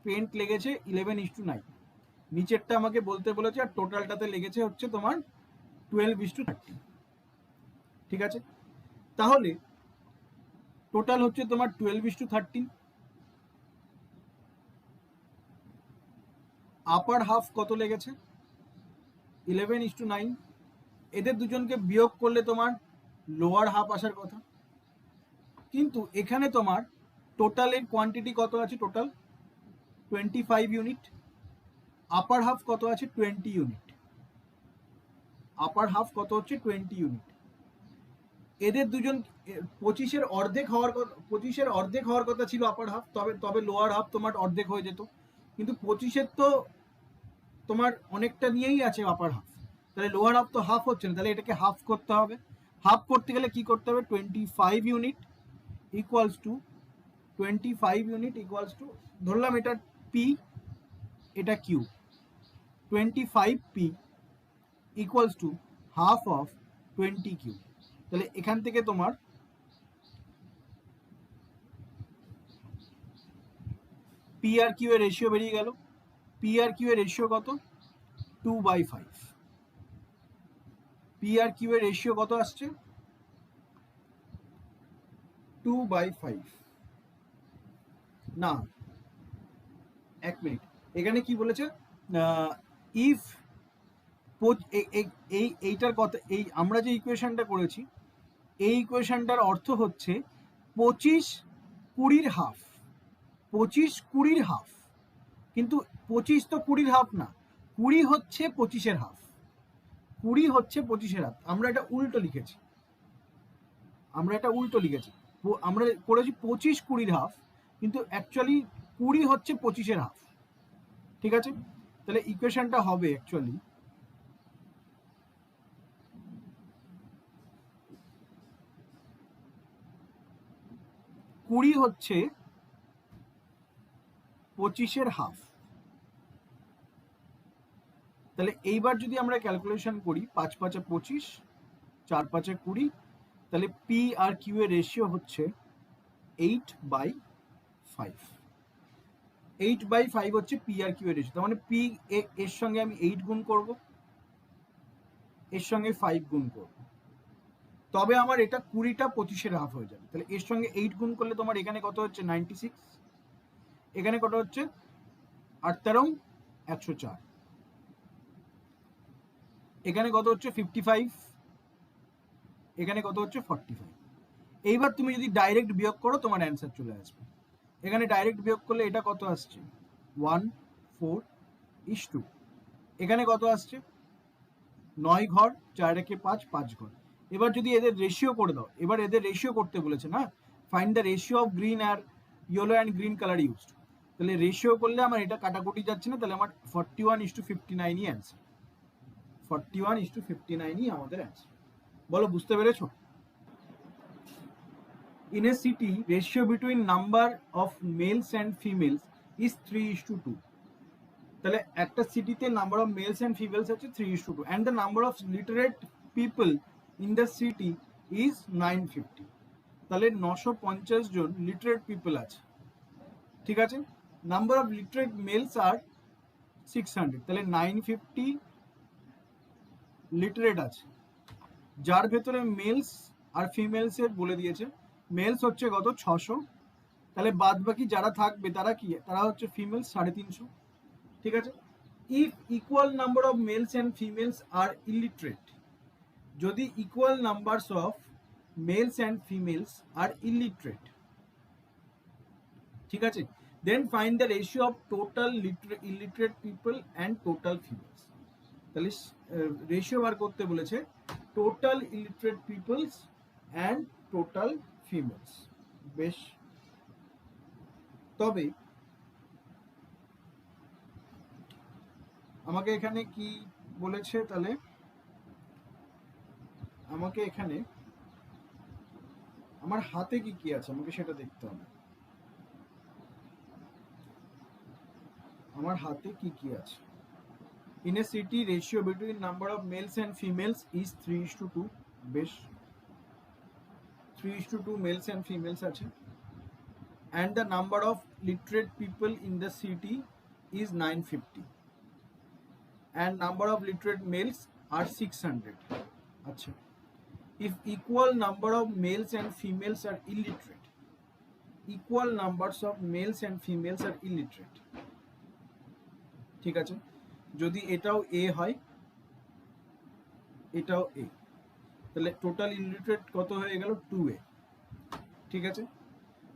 পেন্ট লেগেছে 11:9, নিচেরটা আমাকে বলতে বলেছে, আর টোটালটাতে লেগেছে হচ্ছে তোমার 12:30। ঠিক আছে? তাহলে টোটাল হচ্ছে তোমার 12:30। আপার হাফ কত লেগেছে? 11:9। এদের দুজনকে বিয়োগ করলে তোমার লোয়ার হাফ আসার কথা, কিন্তু এখানে তোমার টোটালের কোয়ান্টিটি কত আছে? Total 25 unit. আপার হাফ কত আছে? 20 ইউনিট। আপার হাফ কত হচ্ছে 20 ইউনিট। এদের দুজন 25-এর অর্ধেক হওয়ার কথা ছিল আপার হাফ, তবে লোয়ার হাফ তোমার অর্ধেক হয়ে যেত, কিন্তু 25-এর তো তোমার অনেকটা নিয়েই আছে আপার হাফ, তাহলে লোয়ার হাফ তো হাফ হচ্ছে না, তাহলে এটাকে হাফ করতে হবে। হাফ করতে গেলে কি করতে হবে, 25 unit equals to 25 unit equals to, ধরলাম এটা পি, এটা q, 25 p equals to half of 20 q. তাহলে এখান থেকে তোমার পি আর কিউ এর রেশিও বেরিয়ে গেল। পি আর কিউ এর রেশিও কত, 2/5। পি আর কিউ এর রেশিও কত আসছে, 2/5। না, এক মিনিট, এখানে কি বলেছে, ইফ এইটার কথা, এই আমরা যে ইকুয়েশনটা করেছি এই ইকুয়েশনটার অর্থ হচ্ছে 25-20 হাফ, 25-20 হাফ, কিন্তু 25 তো 20 হাফ না, 20 হচ্ছে 25-এর হাফ, 20 হচ্ছে 25-এর হাফ। আমরা এটা উল্টো লিখেছি, আমরা করেছি 25-20 হাফ, কিন্তু অ্যাকচুয়ালি 20 হচ্ছে 25-এর হাফ। ঠিক আছে, তাহলে ইকুয়েশনটা হবে অ্যাকচুয়ালি 20 হচ্ছে 25-এর হাফ। তাহলে এইবার যদি আমরা ক্যালকুলেশন করি, 5×5 = 25, 4×5 = 20, তাহলে পি আর কিউ এর রেশিও হচ্ছে 8/5। 8/5 হচ্ছে পি আর কিউ এর রেশিও, তার মানে পি এর সঙ্গে আমি 8 গুণ করব, এর সঙ্গে 5 গুণ করব, তবে আমার এটা 20টা 25-এর হাফ হয়ে যাবে। তাহলে এর সঙ্গে 8 গুণ করলে তোমার এখানে কত হচ্ছে 96, এখানে কত হচ্ছে 8×13 = 104, এখানে কত হচ্ছে 55, এখানে কত হচ্ছে 45। এইবার তুমি যদি ডাইরেক্ট বিয়োগ করো তোমার অ্যান্সার চলে আসবে। এখানে ডাইরেক্ট বিয়োগ করলে এটা কত আসছে 1/4, এখানে কত আসছে 9 ঘর, 4×5 5 ঘর। এবার যদি এদের রেশিও করে দাও, এবার এদের রেশিও করতে বলেছে না, find the ratio of green আর yellow and green colour used. তাহলে রেশিও করলে আমার এটা কাটাকুটি যাচ্ছে না, তাহলে আমার 41:59ই অ্যান্সার, 41:59ই আমাদের অ্যান্সার। বলো বুঝতে পেরেছো? In a city, ratio between number of males and females is 3:2. তাহলে একটা সিটিতে নাম্বার অফ মেলস এন্ড ফিমেলস আছে 3:2, and the number of literate people in the city is 950. তাহলে 950 জন লিটারেট পিপল আছে। ঠিক আছে, নাম্বার অফ লিটারেট মেলস আর 600, তাহলে 950 লিটারেট আছে, যার ভেতরে মেলস আর ফিমেলস এর বলে দিয়েছে, মেলস হচ্ছে কত 600, তাহলে বাদ বাকি যারা থাকবে তারা কি, তারা হচ্ছে ফিমেলস 350। ঠিক আছে, if equal number of males and females are illiterate, যদি equal numbers of males and females are illiterate, ঠিক আছে, then find the ratio of total illiterate people and total females. তাহলে রেশিও বার করতে বলেছে total illiterate peoples and total females. বেশ, তবে আমাকে এখানে কি বলেছে, তাহলে আমাকে এখানে আমার হাতে কি কি আছে আমাকে সেটা দেখতে হবে, আমার হাতে কি কি আছে। In a city, ratio between number of males and females is 3:2. বেশ, 3:2 males and females আছে, and the number of literate people in the city is 950, and number of literate males are 600. আচ্ছা, if equal number of males and females are illiterate, equal numbers of males and females are illiterate, ঠিক আছে, যদি এটাও এ হয় এটাও এ, তাহলে total illiterate কত হয়ে গেল 2a। ঠিক আছে,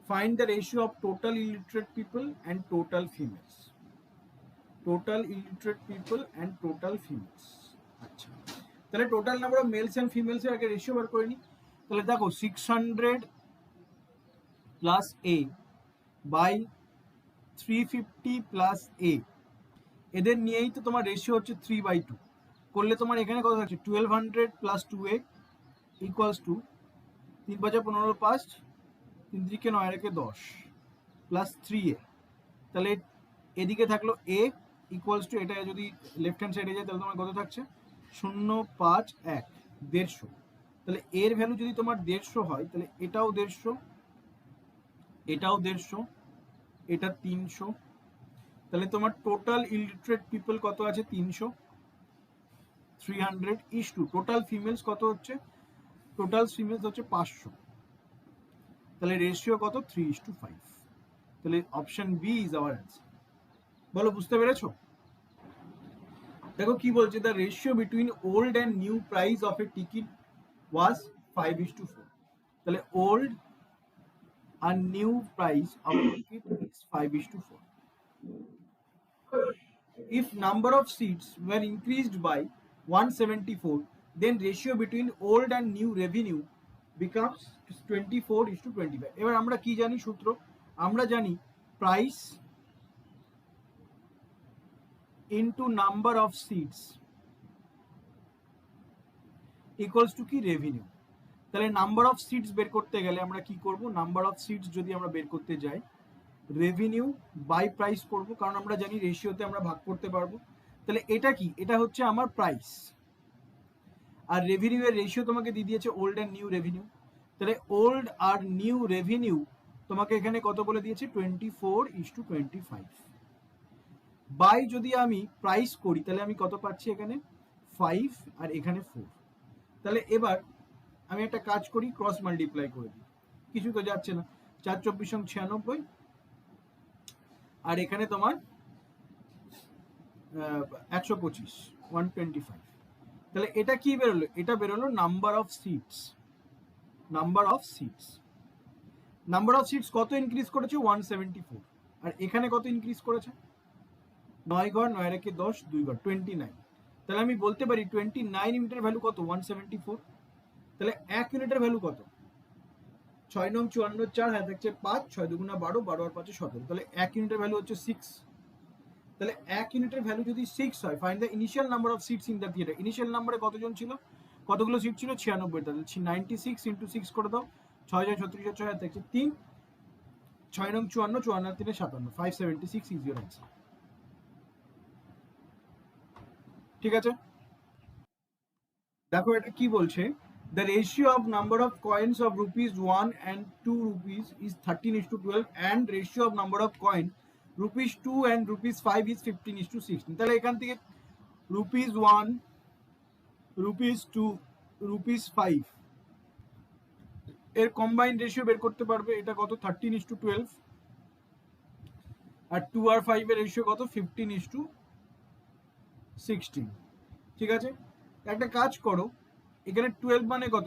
find the ratio of total illiterate people and total females, total illiterate people and total females. আচ্ছা, তাহলে total number of males and females এর আগে রেশিও বার করে নিই। তাহলে দেখো 600 plus a by 350 plus a, এদের নিয়েই তো তোমার রেশিও হচ্ছে 3/2 করলে তোমার এখানে কত থাকছে 1200 প্লাস 2a ইকুয়ালস টু 3 5 15 5 3 3 9 আর 10 প্লাস 3a। তাহলে এদিকে থাকলো a ইকুয়ালস টু, এটা যদি লেফট হ্যান্ড সাইডে যায় তাহলে তোমার কত থাকছে 0.5 1 150। তাহলে এর ভ্যালু যদি তোমার 150 হয় তাহলে এটাও 150, এটাও 150, এটা 300। তাহলে তোমার টোটাল ইলিটারেট পিপল কত আছে 300, 300 ইস টু টোটাল ফিমেলস কত হচ্ছে, টোটাল ফিমেলস হচ্ছে 500। তাহলে রেশিও কত 3:5। তাহলে option B is our answer. বলো বুঝতে পেরেছো? দেখো কি বলছে, the ratio between old and new price of a ticket was 5:4। তাহলে ওল্ড আর new price of ticket is 5:4। If number of seats were increased by 174, then ratio between old and new revenue becomes 24:25. এবার আমরা কি জানি সূত্র, আমরা জানি price into number of seats equals to কি রেভিনিউ। তাহলে নাম্বার অফ সিটস বের করতে গেলে আমরা কি করব, নাম্বার অফ সিটস যদি আমরা বের করতে যাই রেভিনিউ বাই প্রাইস করব, কারণ আমরা জানি রেশিওতে আমরা ভাগ করতে পারবো। তাহলে এটা কি, এটা হচ্ছে আমার প্রাইস, আর রেভিনিউ এর রেশিও তোমাকে দিয়ে দিয়েছে ওল্ড অ্যান্ড নিউ রেভিনিউ। তাহলে ওল্ড আর নিউ রেভিনিউ তোমাকে এখানে কত বলে দিয়েছে 24:25। বাই যদি আমি প্রাইস করি তাহলে আমি কত পাচ্ছি এখানে 5 আর এখানে 4। তাহলে এবার আমি একটা কাজ করি, ক্রস মাল্টিপ্লাই করে দিই, কিছু তো যাচ্ছে না, 4 24 96 আর এখানে তোমার 125 125। তাহলে এটা কি বেরোলো, এটা বেরোলো number of seats. Number of seats, number of seats কত ইনক্রিজ করেছে 174, আর এখানে কত ইনক্রিজ করেছে 9 ঘর 9 রেখে 10 2 ঘর 29। তাহলে আমি বলতে পারি 29 ইউনিটের ভ্যালু কত 174। তাহলে 1 ইউনিটের ভ্যালু কত 6 9 54 4 হাতে থাকছে 5 6 2 12 12 আর 5 17। তাহলে 1 ইউনিটের ভ্যালু হচ্ছে 6। তাহলে 1 ইউনিটের ভ্যালু যদি 6 হয়, find the initial number of seats in the theatre. Initial নাম্বারে কতজন ছিল, কতগুলো সিট ছিল 96। তাহলে 96 ইন্টু 6 করে দাও, 6 6 36 6 হাতে থাকছে 3 6 9 54 54 3 57 576 ইজ ইওর অ্যান্সার। ঠিক আছে, দেখো এটা কি বলছে, the ratio of number of coins of ₹1 and ₹2 is 13:12 and ratio of number of coin ₹2 and ₹5 is 15:16। তাহলে এখান থেকে ₹1 ₹2 ₹5 এর কম্বাইন্ড রেশিও বের করতে পারবে, এটা কত 13:12, আর 2 আর 5 এর রেশিও কত 15:16। ঠিক আছে, একটা কাজ করো, এখানে 12 মানে কত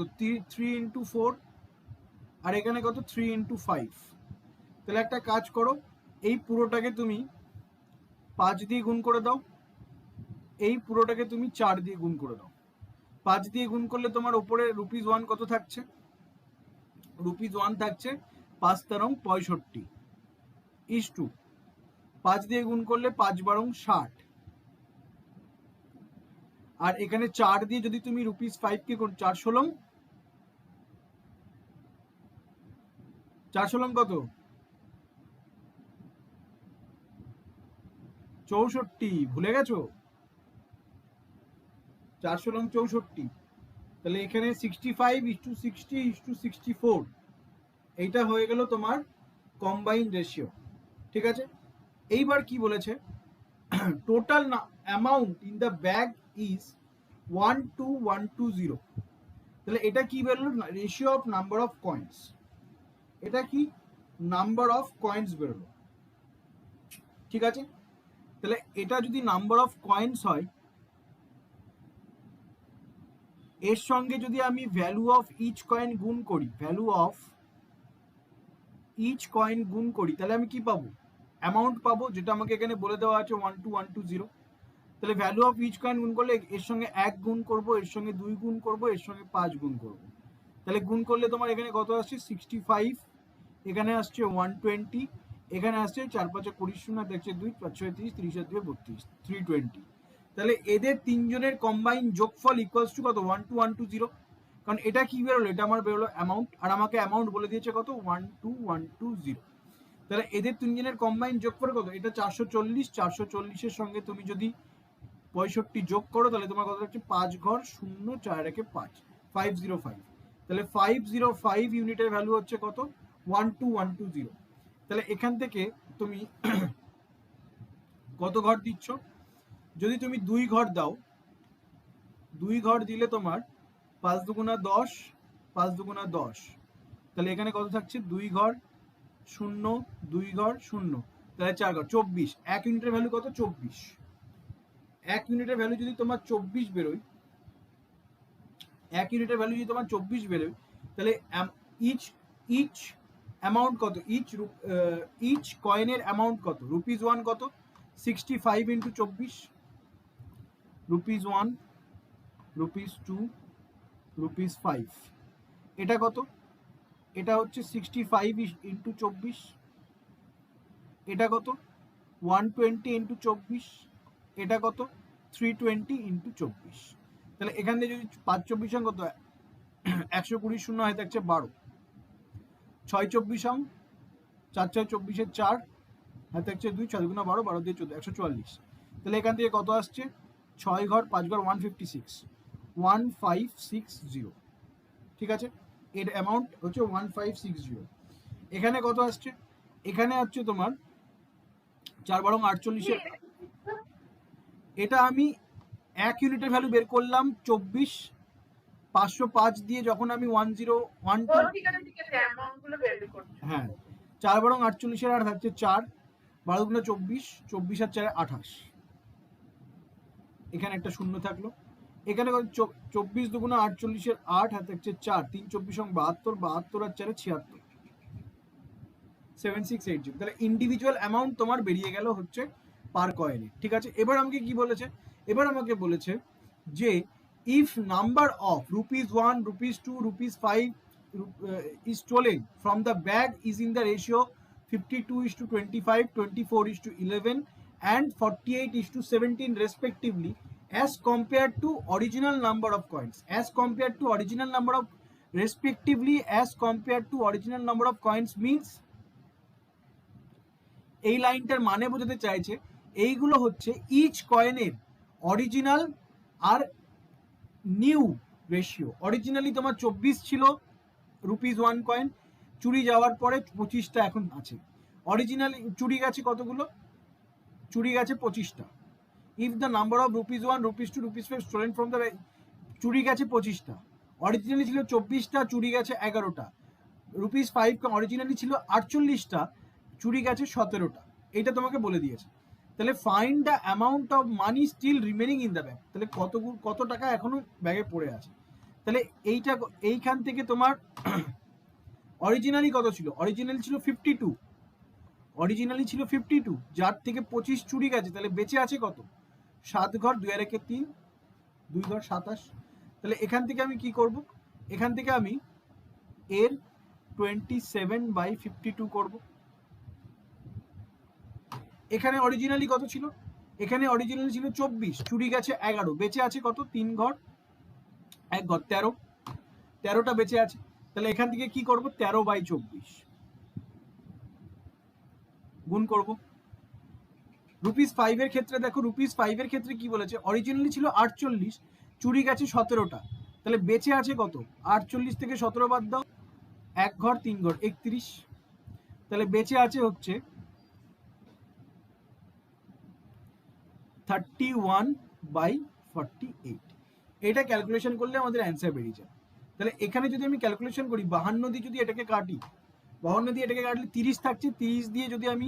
3 ইন্টু 4, আর এখানে কত 3 ইন্টু 5। তাহলে একটা কাজ করো, এই পুরোটাকে তুমি 5 দিয়ে গুণ করে দাও, এই পুরোটাকে তুমি 4 দিয়ে গুণ করে দাও। 5 দিয়ে গুণ করলে তোমার ওপরে ₹1 কত থাকছে, ₹1 থাকছে 5 তেরং 65 ইস টু 5 দিয়ে গুণ করলে 5 বারং 60, আর এখানে 4 দিয়ে যদি তুমি ₹5 কে গুণ 4 16 4 16 কত 64, ভুলে গেছো 4 16 64। তাহলে এখানে 65:60:64 এইটা হয়ে গেল তোমার কম্বাইন্ড রেশিও। ঠিক আছে, এইবার কি বলেছে, total amount in the bag is 12120। তাহলে এটা কি বেরোলো, ratio of number of coins, এটা কি নাম্বার অফ কয়েন্স বেরোলো। ঠিক আছে, তাহলে এটা যদি নাম্বার অফ কয়েন্স হয়, এর সঙ্গে যদি আমি ভ্যালু অফ ইচ কয়েন গুণ করি, ভ্যালু অফ ইচ কয়েন গুণ করি, তাহলে আমি কি পাবো অ্যামাউন্ট পাবো, যেটা আমাকে এখানে বলে দেওয়া আছে 12120। তাহলে ভ্যালু অফ ইচ কয়েন গুণ করলে এর সঙ্গে 1 গুণ করব, এর সঙ্গে 2 গুণ করব, এর সঙ্গে 5 গুণ করব। তাহলে গুণ করলে তোমার এখানে কত আসছে 65, এখানে আসছে 120, এখানে আসছে 4 5 20 শূন্য দেখছে 2 5 6 30 30 আর 2 32 320। তাহলে এদের তিনজনের কম্বাইন যোগফল ইকুয়ালস টু কত 12120। কারণ এটা কি বেরোলো, এটা আমার বেরোলো অ্যামাউন্ট, আর আমাকে অ্যামাউন্ট বলে দিয়েছে কত 12120। তাহলে এদের তিনজনের কম্বাইন যোগফল কত, এটা 440। 440-এর সঙ্গে তুমি যদি 65 যোগ করো তাহলে তোমার কত হচ্ছে 5 ঘর 0 4 একে 5 505। তাহলে 505 ইউনিটের ভ্যালু হচ্ছে কত 12120। তাহলে এখান থেকে তুমি কত ঘর দিচ্ছ, যদি তুমি 2 ঘর দাও, 2 ঘর দিলে তোমার 5 দুগুণা 10, 5 দুগুণা 10, তাহলে এখানে কত থাকছে 2 ঘর 0 2 ঘর 0, তাহলে 4 ঘর 24। 1 ইউনিটের ভ্যালু কত 24। 1 ইউনিটের ভ্যালু যদি তোমার 24 বেরোয়, 1 ইউনিটের ভ্যালু যদি তোমার 24 বেরোয়, তাহলে ইচ অ্যামাউন্ট কত, ইচ কয়েনের অ্যামাউন্ট কত, ₹1 কত 65 ইন্টু 24, ₹1, ₹2, ₹5। এটা কত, এটা হচ্ছে 65 ইন্টু 24, এটা কত 120 ইন্টু 24, এটা কত 320 ইন্টু 24। তাহলে এখান থেকে যদি 5 24 কত 120 শূন্য হয় থাকছে 12, 6 24 4 6 24 4 হাতে থাকছে 2, 6 দুগুণা 12, 12 দিয়ে 14 144। তাহলে এখান থেকে কত আসছে 6 ঘর 5 ঘর 156 1560। ঠিক আছে, এর অ্যামাউন্ট হচ্ছে 1560। এখানে কত আসছে, এখানে হচ্ছে তোমার 4 12 48। এটা আমি 1 ইউনিটের ভ্যালু বের করলাম 24, 505 দিয়ে যখন আমি 1012, হ্যাঁ 4 12 48 আর থাকছে 4, 12 গুণা 24, 24 আর 4 28, এখানে একটা শূন্য থাকলো। এখানে 24 দুগুণা 48 এর 8 হাতে থাকছে 4, 3 24 72, 72 আর 4 76, 7680। তাহলে ইন্ডিভিজুয়াল অ্যামাউন্ট তোমার বেরিয়ে গেল হচ্ছে পার কয়েনে। ঠিক আছে, এবার আমাকে কি বলেছে, এবার আমাকে বলেছে যে if number of ₹1, ₹2, ₹5 is stolen from the bag is in the ratio 52:25, 24:11 and 48:17 respectively as compared to original number of coins, as compared to original number of respectively as compared to original number of coins means, এই লাইনটার মানে বোঝাতে চাইছে এইগুলো হচ্ছে each কয়েনের original আর new ratio. Originally তোমার 24 ছিল ₹1 coin, চুরি যাওয়ার পরে 25টা এখন আছে। অরিজিনালি চুরি গেছে কতগুলো, চুরি গেছে 25টা। If the number of ₹1, ₹2, ₹5 stolen from the, চুরি গেছে 25টা, অরিজিনালি ছিল 24টা, চুরি গেছে 11টা। ₹5 অরিজিনালি ছিল 48টা, চুরি গেছে 17টা। এটা তোমাকে বলে দিয়েছে। তাহলে find the amount of money still remaining in the bag, তাহলে কত টাকা এখনো ব্যাগে পড়ে আছে। তাহলে এইখান থেকে তোমার অরিজিনালি কত ছিল, অরিজিনালি ছিল 52, অরিজিনালি ছিল 52, যার থেকে 25 চুরি গেছে, তাহলে বেঁচে আছে কত 7 ঘর 2 আর 1 3, 2 ঘর 27। তাহলে এখান থেকে আমি কি করব, এখান থেকে আমি এর 27/52 করব। এখানে অরিজিনালি কত ছিল, এখানে অরিজিনালি ছিল 24, চুরি গেছে 11, বেঁচে আছে কত 3 ঘর 1 ঘর 13, 13টা বেঁচে আছে। তাহলে এখান থেকে কি করব 13/24 গুণ করব। ₹5 এর ক্ষেত্রে দেখো, ₹5 এর ক্ষেত্রে কি বলেছে, অরিজিনালি ছিল 48, চুরি গেছে 17টা, তাহলে বেঁচে আছে কত 48 থেকে 17 বাদ দাও, 1 ঘর 3 ঘর 31, তাহলে বেঁচে আছে হচ্ছে 31/48। এটা ক্যালকুলেশন করলে আমাদের অ্যান্সার বেরিয়ে যায়। তাহলে এখানে যদি আমি ক্যালকুলেশন করি 52 দিয়ে যদি এটাকে কাটি, 52 দিয়ে এটাকে কাটলে 30 থাকছে, 30 দিয়ে যদি আমি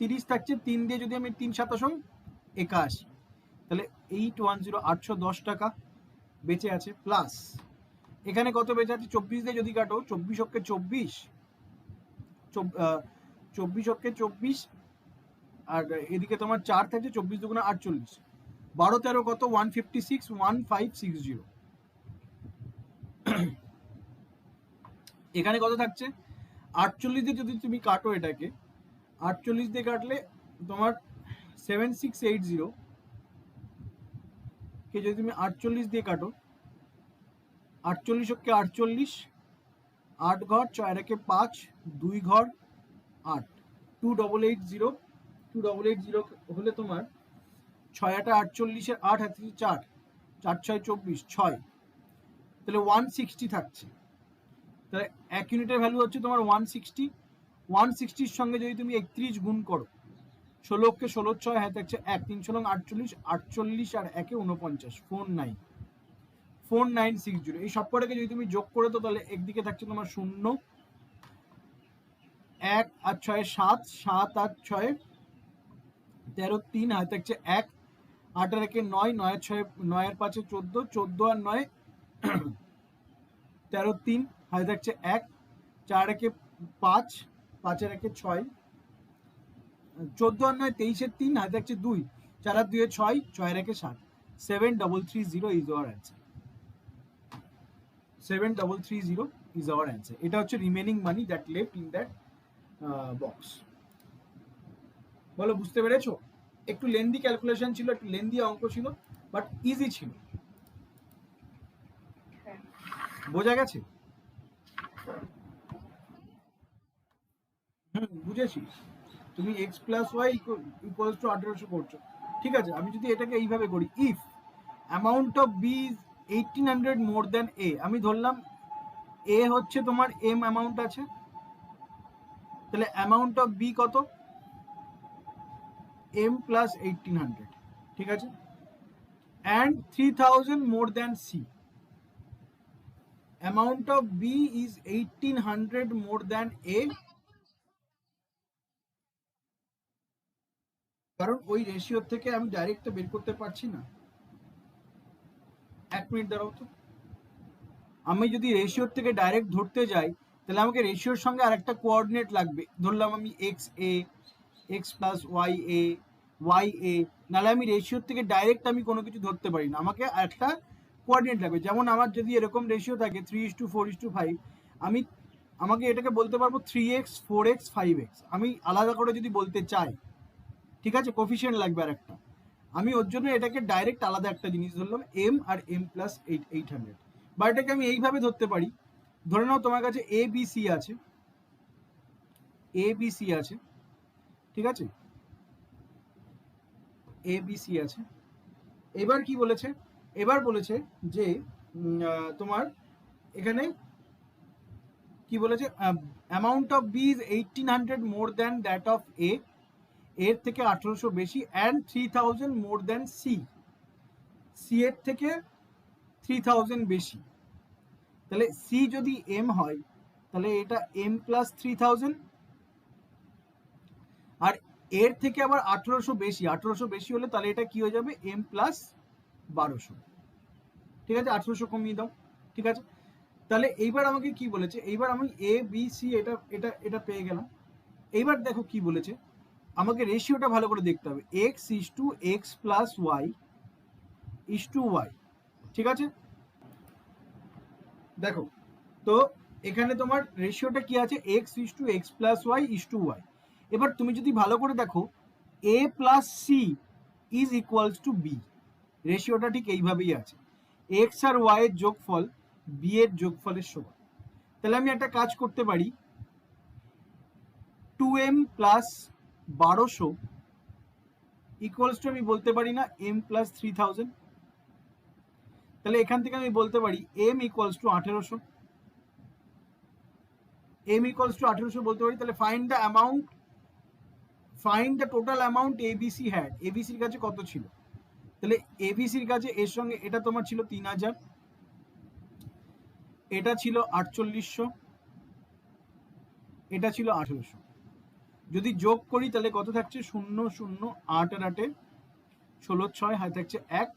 30 থাকছে, 3 দিয়ে যদি আমি 3 7 81, তাহলে 810 810 টাকা বেঁচে আছে। প্লাস এখানে কত বেঁচে আছে 24 দিয়ে যদি কাটো, 24 অক্ষে 24, 24 অক্ষে 24, আর এদিকে তোমার 4 থাকছে, 24 দুগুণে 48, 12 13 কত 156, 1560। এখানে কত থাকছে 48 দিয়ে যদি তুমি কাটো এটাকে, 48 দিয়ে কাটলে তোমার 7680 কে যদি তুমি 48 দিয়ে কাটো, 48 কে 48, 8 ঘর 4 একে 5, 2 ঘর 8, 2880, 2880 হলে তোমার 6 8 48 এর 8 হাতে 4, 4 6 24, 6, তাহলে 160 থাকছে। তাহলে 1 ইউনিটের ভ্যালু হচ্ছে তোমার 160। 160 সঙ্গে যদি তুমি 31 গুণ করো, 16 কে 16 6 হাতে থাকছে 1, 3 16 48, 48 আর 1 49, 4960। এই সবকটাকে যদি তুমি যোগ করে দাও তাহলে একদিকে থাকছে তোমার 0, 1 আর 6 7, 7 আর 6 13, 3 হাতে থাকছে 1, 8 আর 1 9, 9 আর 6 9 আর 5 14, 14 আর 9 13, 3 হাতে থাকছে 1, 4 একে 5, 5 আর 1 6, 14 আর 9 23 এর 3 হাতে থাকছে 2, 4 আর 2 6, 6 আর 1 7, 7330 is our answer. 7330 is our answer. এটা হচ্ছে remaining money that left in that box. বলো বুঝতে পেরেছো? একটু লেন্দি ক্যালকুলেশন ছিল, একটু লেন্দি অঙ্ক ছিল, বাট ইজি ছিল। বোঝা গেছে? বুঝেছি। তুমি x plus y equals to 1800 করছো, ঠিক আছে। আমি যদি এটাকে এইভাবে করি, if amount of B is 1800 more than A, আমি ধরলাম এ হচ্ছে তোমার এম অ্যামাউন্ট আছে, তাহলে অ্যামাউন্ট অফ বি কত, এম প্লাস 1800, ঠিক আছে, and 3000 more than C. Amount of B is 1800 more than A, কারণ ওই রেশিও থেকে আমি ডাইরেক্ট বের করতে পারছি না। 1 মিনিট দাঁড়াও তো। আমি যদি রেশিওর থেকে ডাইরেক্ট ধরতে যাই তাহলে আমাকে রেশিওর সঙ্গে আরেকটা কোঅর্ডিনেট লাগবে। ধরলাম আমি x A, x plus Y A, নাহলে আমি রেশিওর থেকে ডাইরেক্ট আমি কোনো কিছু ধরতে পারি না, আমাকে একটা কোঅর্ডিনেট লাগবে। যেমন আমার যদি এরকম রেশিও থাকে 3:4:5, আমাকে এটাকে বলতে পারবো 3x 4x 5x। আমি আলাদা করে যদি বলতে চাই, ঠিক আছে, কোফিশিয়েন্ট লাগবে আর একটা, আমি ওর জন্য এটাকে ডাইরেক্ট আলাদা একটা জিনিস ধরলাম এম আর এম প্লাস 800। বা এটাকে আমি এইভাবে ধরতে পারি, ধরে নাও তোমার কাছে এ বি সি আছে, ঠিক আছে, এ বি সি আছে। এবার কি বলেছে, এবার বলেছে যে তোমার এখানে কি বলেছে, amount of B is 1800 more than that of A, এর থেকে 1800 বেশি, and 3000 more than C, C এর থেকে 3000 বেশি। তাহলে সি যদি এম হয় তাহলে এটা এম প্লাস 3000, আর এর থেকে আবার 1800 বেশি, 1800 বেশি হলে তাহলে এটা কি হয়ে যাবে, এম প্লাস 1200, ঠিক আছে, 1800 কমিয়ে দাও, ঠিক আছে। তাহলে এইবার আমাকে কি বলেছে, এইবার আমি এ বি সি এটা এটা এটা পেয়ে গেলাম। এইবার দেখো কি বলেছে, আমাকে রেশিওটা ভালো করে দেখতে হবে, x is to x plus y is to y, ঠিক আছে। দেখো তো এখানে তোমার রেশিওটা কি আছে, x is to x plus y is to y. এবার তুমি যদি ভালো করে দেখো, A plus C is equals to B, রেশিওটা ঠিক এইভাবেই আছে, এক্স আর ওয়াই এর যোগফল বি এর যোগফলের সমান। তাহলে আমি একটা কাজ করতে পারি, 2m প্লাস 1200 ইকুয়ালস টু আমি বলতে পারি না m প্লাস 3000। তাহলে এখান থেকে আমি বলতে পারি m equals to 1800, m equals to 1800 বলতে পারি। তাহলে find the amount, find the total amount ABC had, এবিসির কাছে কত ছিল। তাহলে এবিসির কাছে এর সঙ্গে এটা তোমার ছিল 3000, এটা ছিল 4800, এটা ছিল 1800। যদি যোগ করি তাহলে কত থাকছে, 0 0 8 আর 8 16 6 হাতে থাকছে 1,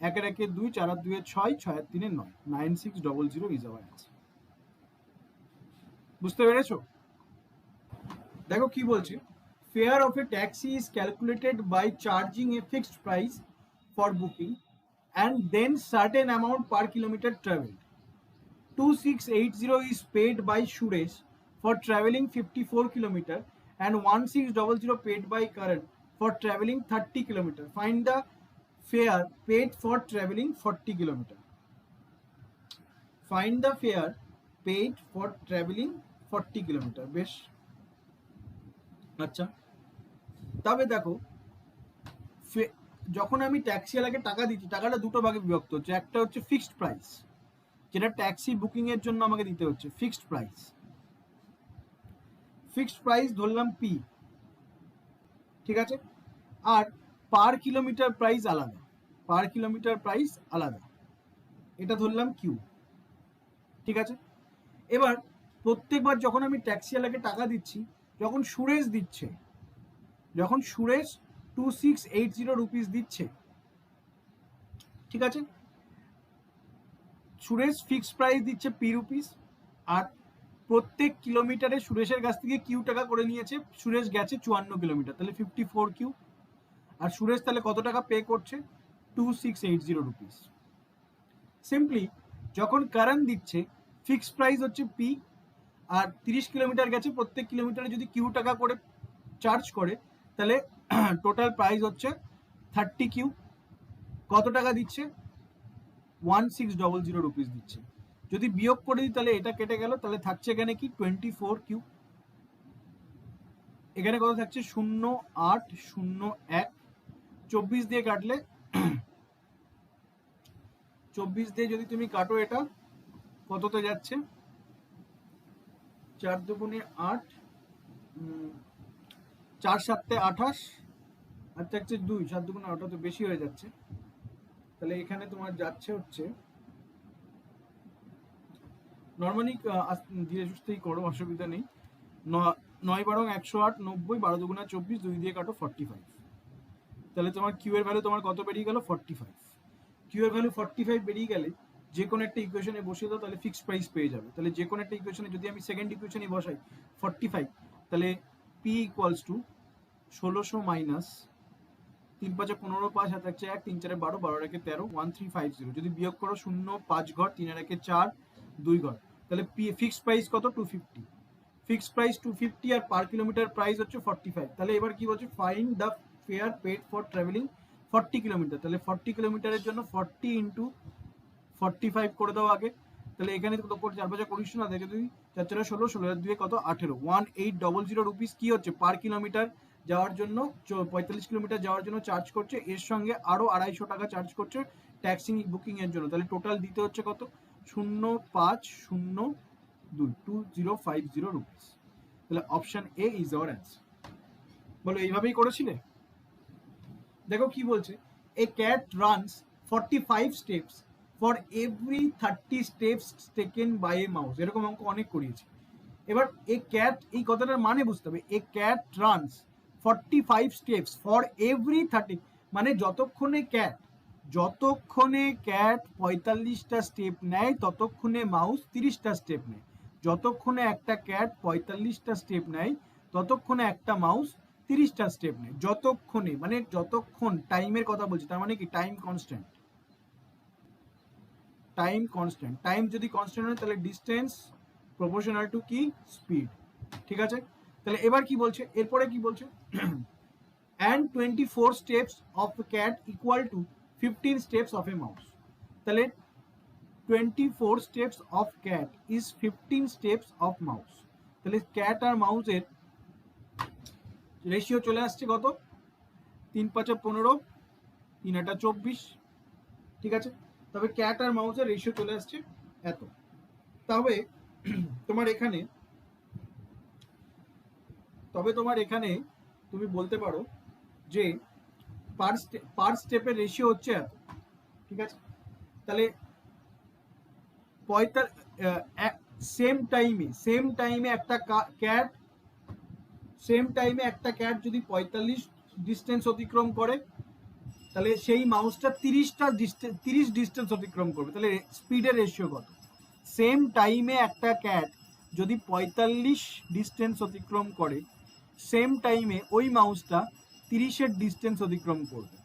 1 আর 1 2, 4 আর 2 6, 6 আর 3 9, 9600 ইজ আওয়ার অ্যান্সার। বুঝতে পেরেছো? দেখো কি বলছে, fare of a taxi is calculated by charging a fixed price for booking and then certain amount per kilometer traveled. 2680 is paid by Suresh for traveling 54 km and 1600 paid by Karan for traveling 30 km. Find the fare paid for traveling 40 km. Find the fare paid for traveling 40 km. বেশ, আচ্ছা, তবে দেখো যখন আমি ট্যাক্সিওয়ালাকে টাকা দিচ্ছি, টাকাটা দুটো ভাগে বিভক্ত হচ্ছে। একটা হচ্ছে ফিক্সড প্রাইস, যেটা ট্যাক্সি বুকিং এর জন্য আমাকে দিতে হচ্ছে ফিক্সড প্রাইস। ফিক্সড প্রাইস ধরলাম পি, ঠিক আছে। আর পার কিলোমিটার প্রাইস আলাদা, পার কিলোমিটার প্রাইস আলাদা, এটা ধরলাম কিউ, ঠিক আছে। এবার প্রত্যেকবার যখন আমি ট্যাক্সিওয়ালাকে টাকা দিচ্ছি, যখন সুরেশ দিচ্ছে, যখন সুরেশ 2680 রুপিস দিচ্ছে, ঠিক আছে, সুরেশ ফিক্সড প্রাইস দিচ্ছে পি রুপিস, আর প্রত্যেক কিলোমিটারে সুরেশের কাছ থেকে কিউ টাকা করে নিয়েছে। সুরেশ গেছে 54 কিলোমিটার, তাহলে 54 কিউ। আর সুরেশ তাহলে কত টাকা পে করছে? 2680 রুপিস। সিম্পলি যখন কারণ দিচ্ছে, ফিক্সড প্রাইস হচ্ছে পি, আর 30 কিলোমিটার গেছে, প্রত্যেক কিলোমিটারে যদি কিউ টাকা করে চার্জ করে, তাহলে টোটাল প্রাইস হচ্ছে 30 কিউ। কত টাকা দিচ্ছে? 1600 রুপিস দিচ্ছে। যদি বিয়োগ করে দিই তাহলে এটা কেটে গেল, তাহলে থাকছে এখানে কি 24 কিউ। এখানে কত থাকছে? 0801। 24 দিয়ে কাটলে 24 দিয়ে যদি তুমি কাটো, এটা কততে যাচ্ছে? 4 দুগুণে 8, 4 7 28, আর থাকছে 2, 7 দুগুণে 8 তো বেশি হয়ে যাচ্ছে। তাহলে এখানে তোমার যাচ্ছে হচ্ছে, নর্মালি ধীরে সুস্থেই করো, অসুবিধা নেই। 9 12 108, 90, 12 দুগুণা 24, 2 দিয়ে কাটো 45। তাহলে তোমার কিউ এর ভ্যালু তোমার কত বেরিয়ে গেল? 45। কিউ এর ভ্যালু 45 বেরিয়ে গেলে যে কোনো একটা ইকুয়েশনে বসিয়ে দাও, তাহলে ফিক্সড প্রাইস পেয়ে যাবে। তাহলে যে কোনো একটা ইকুয়েশনে যদি আমি সেকেন্ড ইকুয়েশনে বসাই 45, তাহলে পি ইকুয়ালস টু 1600 মাইনাস 3 5 15, 5 হাতে 1, 3 4 12, 12 1 13, 1350। যদি বিয়োগ করো 0 5 ঘর, 3 1 4, 2 ঘর, তাহলে পি ফিক্সড প্রাইস কত? 250। ফিক্সড প্রাইস 250 আর পার কিলোমিটার প্রাইস হচ্ছে 45। তাহলে এবার কি বলছে? Find the fare paid for travelling 40 kilometre. তাহলে 40 কিলোমিটারের জন্য 40 ইন্টু 45 করে দাও আগে। তাহলে এখানে কত করে? 4 5 20 না, দেখে যদি 4 4 16, 16 2 কত? 18। 1800 রুপিস কি হচ্ছে? পার কিলোমিটার যাওয়ার জন্য, 45 কিলোমিটার যাওয়ার জন্য চার্জ করছে। এর সঙ্গে আরো 250 টাকা চার্জ করছে ট্যাক্সি বুকিং এর জন্য। তাহলে টোটাল দিতে হচ্ছে কত? 0502, 2050 রুপিস। তাহলে option A is our answer. বলো, এইভাবেই করেছিলে? দেখো কি বলছে, a cat runs 45 steps for every 30 steps taken by a mouse. এরকম অঙ্ক অনেক করিয়েছি। এবার এ ক্যাট, এই কথাটার মানে বুঝতে হবে। এ cat runs 45 steps for every 30, মানে যতক্ষণে ক্যাট 45টা স্টেপ নেয়, ততক্ষণে মাউস 30টা স্টেপ নেয়। যতক্ষণে একটা ক্যাট 45টা স্টেপ নেয়, ততক্ষণে একটা মাউস 30টা স্টেপ নেয়। যতক্ষণে মানে যতক্ষণ, টাইমের কথা বলছি, তার মানে কি? Time constant. Time constant, time যদি কনস্ট্যান্ট হয় তাহলে ডিস্টেন্স প্রপোর্শনাল টু কি? স্পিড, ঠিক আছে। তাহলে এবার কি বলছে? এরপরে কি বলছে? and 24 steps of a cat equal to 15 steps of a mouse. তাহলে 24 steps of cat is 15 steps of mouse. তাহলে ক্যাট আর মাউসের রেশিও চলে আসছে কত? 3 5 15, 3 8 24, ঠিক আছে। তবে ক্যাট আর মাউসের রেশিও চলে আসছে এত। তবে তোমার এখানে তুমি বলতে পারো যে পার স্টেপের রেশিও হচ্ছে এত, ঠিক আছে। তাহলে সেম টাইমে একটা ক্যাট যদি 45 ডিস্টেন্স অতিক্রম করে, তাহলে সেই মাউসটা 30 ডিস্টেন্স অতিক্রম করবে। তাহলে স্পিডের রেশিও কত? সেম টাইমে একটা ক্যাট যদি 45 ডিস্টেন্স অতিক্রম করে, সেম টাইমে ওই মাউসটা 30-এর ডিস্টেন্স অতিক্রম করবে,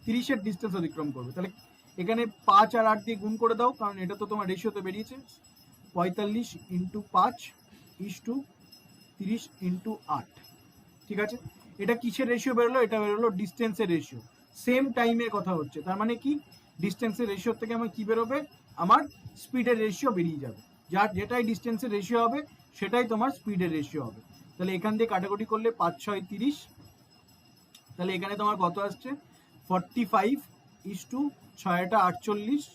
30-এর ডিস্টেন্স অতিক্রম করবে। তাহলে এখানে 5 আর 8 দিয়ে গুণ করে দাও, কারণ এটা তো তোমার রেশিওতে বেরিয়েছে। 45 ইন্টু 5 ইস টু 30 ইন্টু 8। ঠিক আছে, এটা কিসের রেশিও বেরোলো? এটা বেরোলো ডিস্টেন্সের রেশিও। সেম টাইমের কথা হচ্ছে, তার মানে কি ডিস্টেন্সের রেশিও থেকে আমার কি বেরোবে? আমার স্পিডের রেশিও বেরিয়ে যাবে। যার যেটাই ডিস্টেন্সের রেশিও হবে সেটাই তোমার স্পিডের রেশিও হবে। তাহলে এখান দিয়ে কাটাকুটি করলে 5 6 30, তাহলে এখানে তোমার কত আসছে? 45 ইস টু 6টা 48।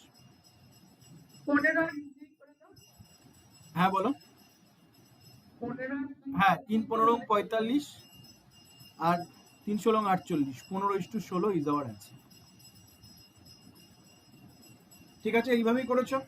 হ্যাঁ বলো। হ্যাঁ 3 15 45 আর 3 16 48, 15 is to 16 is our answer. ঠিক আছে, এইভাবেই করেছো।